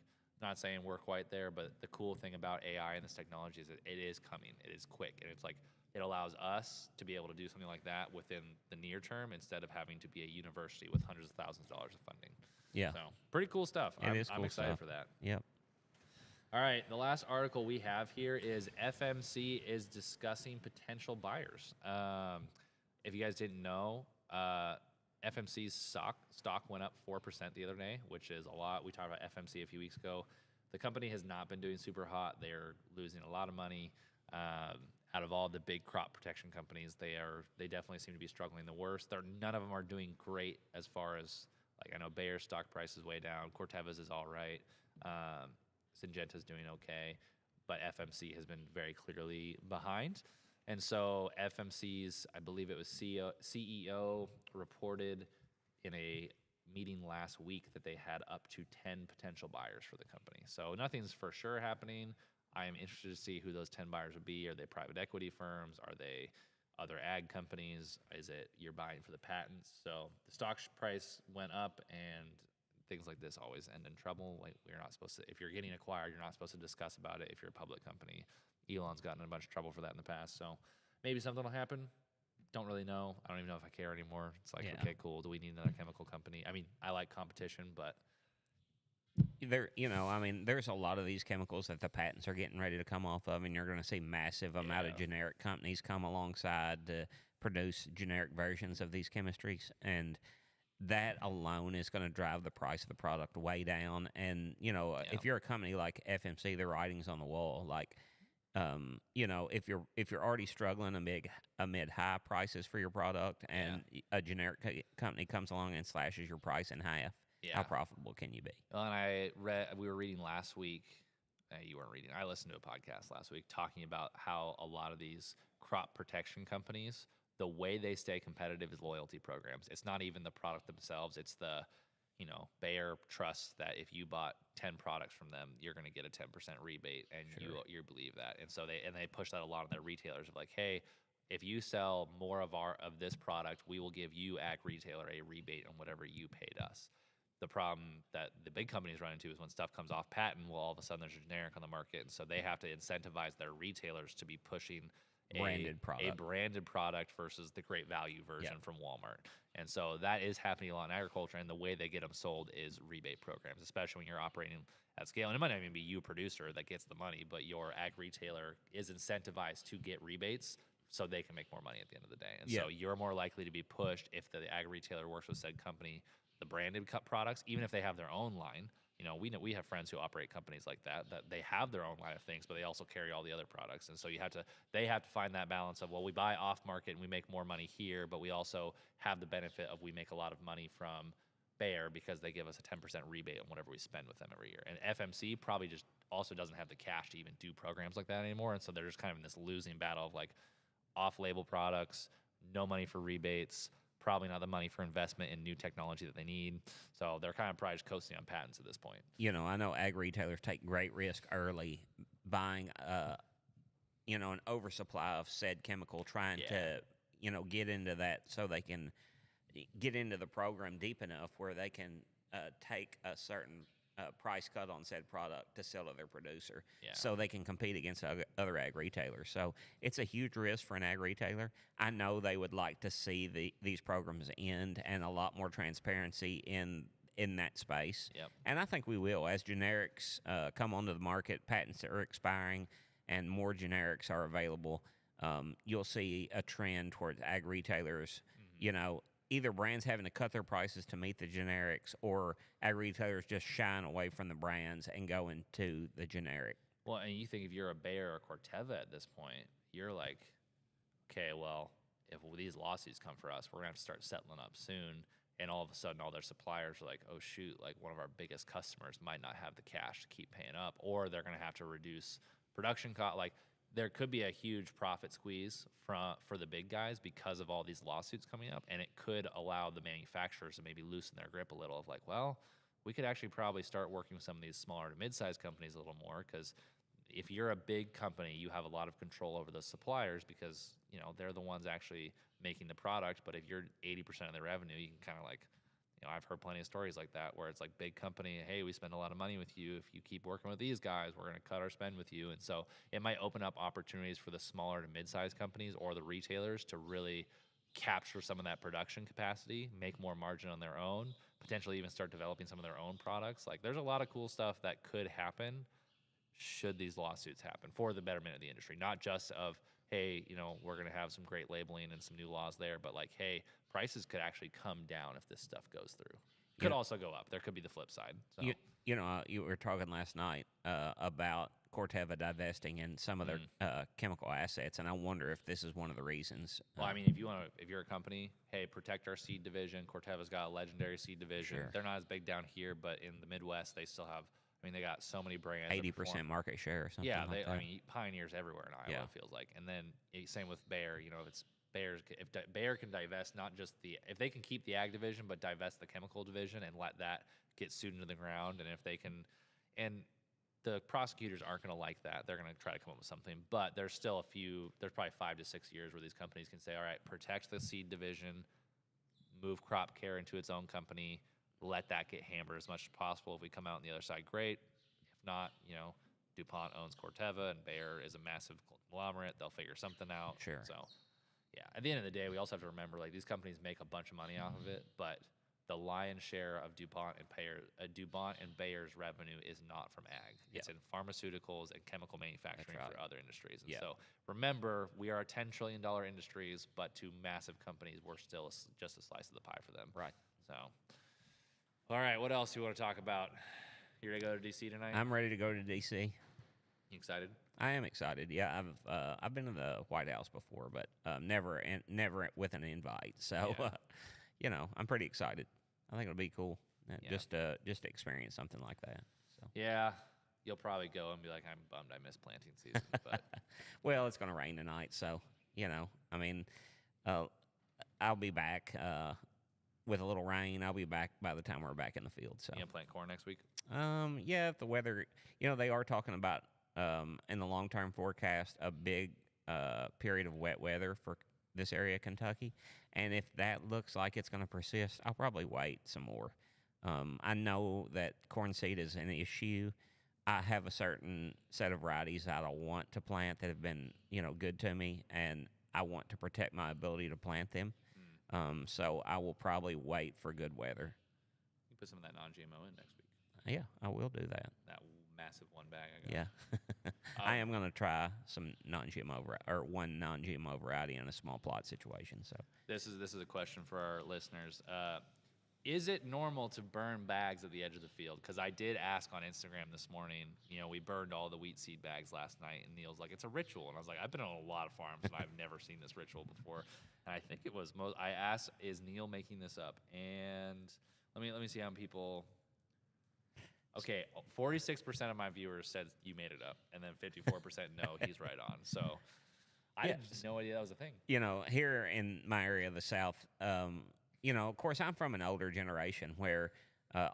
not saying we're quite there, but the cool thing about AI and this technology is that it is coming. It is quick, and it's like it allows us to be able to do something like that within the near term instead of having to be a university with hundreds of thousands of dollars of funding. Yeah. So pretty cool stuff. It is cool I'm excited stuff. for that. Yep. All right, the last article we have here is FMC is discussing potential buyers. If you guys didn't know, FMC's stock went up 4% the other day, which is a lot. We talked about FMC a few weeks ago. the company has not been doing super hot. They're losing a lot of money. Out of all the big crop protection companies, they definitely seem to be struggling the worst. None of them are doing great as far as, like, I know Bayer's stock price is way down. Corteva's is all right. Syngenta's doing okay, but FMC has been very clearly behind. And so FMC's, I believe it was CEO reported in a meeting last week that they had up to 10 potential buyers for the company. So nothing's for sure happening. I am interested to see who those 10 buyers would be. Are they private equity firms? Are they other ag companies? Is it you're buying for the patents? So the stock price went up, and things like this always end in trouble. Like, we're not supposed to, if you're getting acquired, you're not supposed to discuss about it if you're a public company. Elon's gotten in a bunch of trouble for that in the past. So maybe something will happen. Don't really know. I don't even know if I care anymore. It's like, okay, cool. Do we need another chemical company? I mean, I like competition, but there's a lot of these chemicals that the patents are getting ready to come off of, and you're going to see massive amount of generic companies come alongside to produce generic versions of these chemistries, and that alone is going to drive the price of the product way down. And if you're a company like FMC, the writing's on the wall. Like, if you're already struggling amid high prices for your product, and a generic company comes along and slashes your price in half. How profitable can you be? Well, and we were reading last week. You weren't reading. I listened to a podcast last week talking about how a lot of these crop protection companies, the way they stay competitive is loyalty programs. It's not even the product themselves. It's the, Bayer trusts that if you bought 10 products from them, you're going to get a 10% rebate, and you believe that. And so they push that a lot on their retailers of like, hey, if you sell more of this product, we will give you, ag retailer, a rebate on whatever you paid us. The problem that the big companies run into is when stuff comes off patent, well, all of a sudden there's a generic on the market, and so they have to incentivize their retailers to be pushing a branded product versus the great value version from Walmart. And so that is happening a lot in agriculture, and the way they get them sold is rebate programs, especially when you're operating at scale. And it might not even be you, producer, that gets the money, but your ag retailer is incentivized to get rebates so they can make more money at the end of the day. And so you're more likely to be pushed if the ag retailer works with said company, the branded products, even if they have their own line. We have friends who operate companies like that they have their own line of things, but they also carry all the other products. And so they have to find that balance of, well, we buy off market and we make more money here, but we also have the benefit of we make a lot of money from Bayer because they give us a 10% rebate on whatever we spend with them every year. And FMC probably just also doesn't have the cash to even do programs like that anymore. And so they're just kind of in this losing battle of like off-label products, no money for rebates, probably not the money for investment in new technology that they need. So they're kind of probably just coasting on patents at this point. I know ag retailers take great risk early buying, an oversupply of said chemical, trying to, get into that so they can get into the program deep enough where they can take a certain price cut on said product to sell to their producer so they can compete against other ag retailers. So it's a huge risk for an ag retailer. I know they would like to see these programs end and a lot more transparency in that space. Yep. And I think we will. As generics come onto the market, patents are expiring, and more generics are available, you'll see a trend towards ag retailers, either brands having to cut their prices to meet the generics, or ag retailers just shying away from the brands and going to the generic. Well, and you think if you're a Bayer or Corteva at this point, you're like, okay, well, if these lawsuits come for us, we're going to have to start settling up soon. And all of a sudden, all their suppliers are like, oh, shoot, like one of our biggest customers might not have the cash to keep paying up, or they're going to have to reduce production cost. Like, there could be a huge profit squeeze for the big guys because of all these lawsuits coming up, and it could allow the manufacturers to maybe loosen their grip a little of like, well, we could actually probably start working with some of these smaller to mid-sized companies a little more, because if you're a big company, you have a lot of control over those suppliers because, they're the ones actually making the product. But if you're 80% of the revenue, you can kind of like, I've heard plenty of stories like that where it's like big company, hey, we spend a lot of money with you. If you keep working with these guys, we're going to cut our spend with you. And so it might open up opportunities for the smaller to mid-sized companies or the retailers to really capture some of that production capacity, make more margin on their own, potentially even start developing some of their own products. Like, there's a lot of cool stuff that could happen should these lawsuits happen for the betterment of the industry, not just of, hey, we're going to have some great labeling and some new laws there, but like, hey, prices could actually come down if this stuff goes through. Could also go up. There could be the flip side. So. You were talking last night about Corteva divesting in some of their chemical assets, and I wonder if this is one of the reasons. Well, I mean, if you're a company, hey, protect our seed division. Corteva's got a legendary seed division. Sure. They're not as big down here, but in the Midwest, they still have. I mean, they got so many brands. 80% market share or something. Yeah, like that. I mean, pioneers everywhere in Iowa. It feels like, and then same with Bayer. If it's if Bayer can divest not just if they can keep the ag division, but divest the chemical division and let that get sued into the ground, and if they can, and the prosecutors aren't going to like that. They're going to try to come up with something, but there's still there's probably 5 to 6 years where these companies can say, all right, protect the seed division, move crop care into its own company, let that get hammered as much as possible. If we come out on the other side, great. If not, DuPont owns Corteva and Bayer is a massive conglomerate. They'll figure something out. Sure. So, yeah, at the end of the day, we also have to remember, like, these companies make a bunch of money off of it, but the lion's share of DuPont and Bayer's revenue is not from ag. It's in pharmaceuticals and chemical manufacturing for other industries. And so remember, we are a $10 trillion industries, but to massive companies, we're still just a slice of the pie for them. Right. So, all right, what else do you want to talk about? You ready to go to D.C. tonight? I'm ready to go to D.C. You excited? I am excited. Yeah, I've been to the White House before, but never with an invite. So, I'm pretty excited. I think it'll be cool just to experience something like that. So yeah, you'll probably go and be like, I'm bummed I missed planting season. But well, it's going to rain tonight, so I mean, I'll be back with a little rain. I'll be back by the time we're back in the field. So you gonna plant corn next week? Yeah, if the weather, they are talking about in the long-term forecast a big period of wet weather for this area of Kentucky, and if that looks like it's going to persist, I'll probably wait some more. I know that corn seed is an issue. I have a certain set of varieties that I want to plant that have been, good to me, and I want to protect my ability to plant them. So I will probably wait for good weather. You put some of that non-GMO in next week. Yeah, I will do that. That massive one bag I got. Yeah. I am going to try some one non-GMO variety in a small plot situation. So this is a question for our listeners. Is it normal to burn bags at the edge of the field? Because I did ask on Instagram this morning. We burned all the wheat seed bags last night, and Neil's like, "It's a ritual," and I was like, "I've been on a lot of farms, and I've never seen this ritual before." And I think it was I asked, "Is Neil making this up?" And let me see how many people. Okay, 46% of my viewers said you made it up, and then 54% no, he's right on. So I had no idea that was a thing. Here in my area of the South, of course, I'm from an older generation where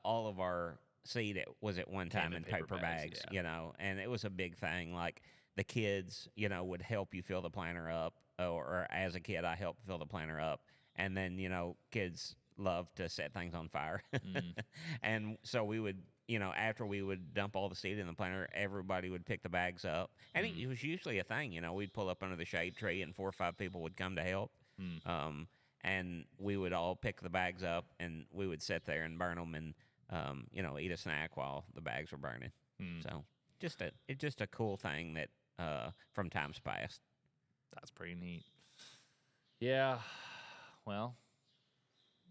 all of our seed was at one time in paper bags, and it was a big thing. Like the kids, would help you fill the planter up, or as a kid, I helped fill the planter up, and then, kids love to set things on fire. And so we would, after we would dump all the seed in the planter, everybody would pick the bags up. And it was usually a thing, we'd pull up under the shade tree and 4 or 5 people would come to help. And we would all pick the bags up and we would sit there and burn them and, eat a snack while the bags were burning. So it's just a cool thing that from times past. That's pretty neat. Yeah. Well,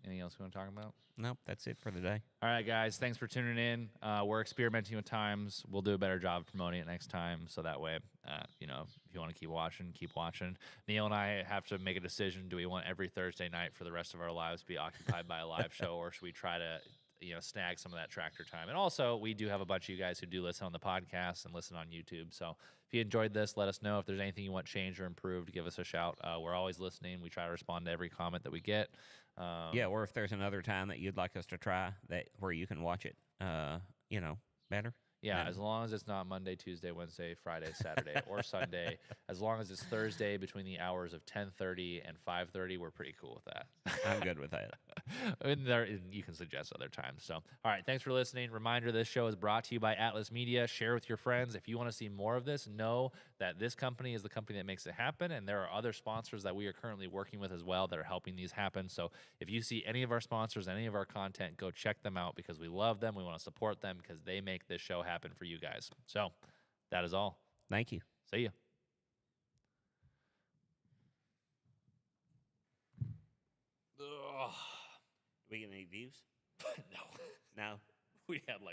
anything else you want to talk about? Nope, that's it for the day. All right, guys. Thanks for tuning in. We're experimenting with times. We'll do a better job of promoting it next time. So that way, if you want to keep watching, keep watching. Neil and I have to make a decision. Do we want every Thursday night for the rest of our lives to be occupied by a live show, or should we try to snag some of that tractor time? And also, we do have a bunch of you guys who do listen on the podcast and listen on YouTube. So if you enjoyed this, let us know. If there's anything you want changed or improved, give us a shout. We're always listening. We try to respond to every comment that we get. Or if there's another time that you'd like us to try where you can watch it, better. Yeah, as long as it's not Monday, Tuesday, Wednesday, Friday, Saturday, or Sunday. As long as it's Thursday between the hours of 10:30 and 5:30, we're pretty cool with that. I'm good with that. And you can suggest other times. So, all right, thanks for listening. Reminder, this show is brought to you by Atlas Media. Share with your friends. If you want to see more of this, know that this company is the company that makes it happen, and there are other sponsors that we are currently working with as well that are helping these happen. So if you see any of our sponsors, any of our content, go check them out because we love them. We want to support them because they make this show happen for you guys. So that is all. Thank you. See you. Do we get any views? But no, No. we had like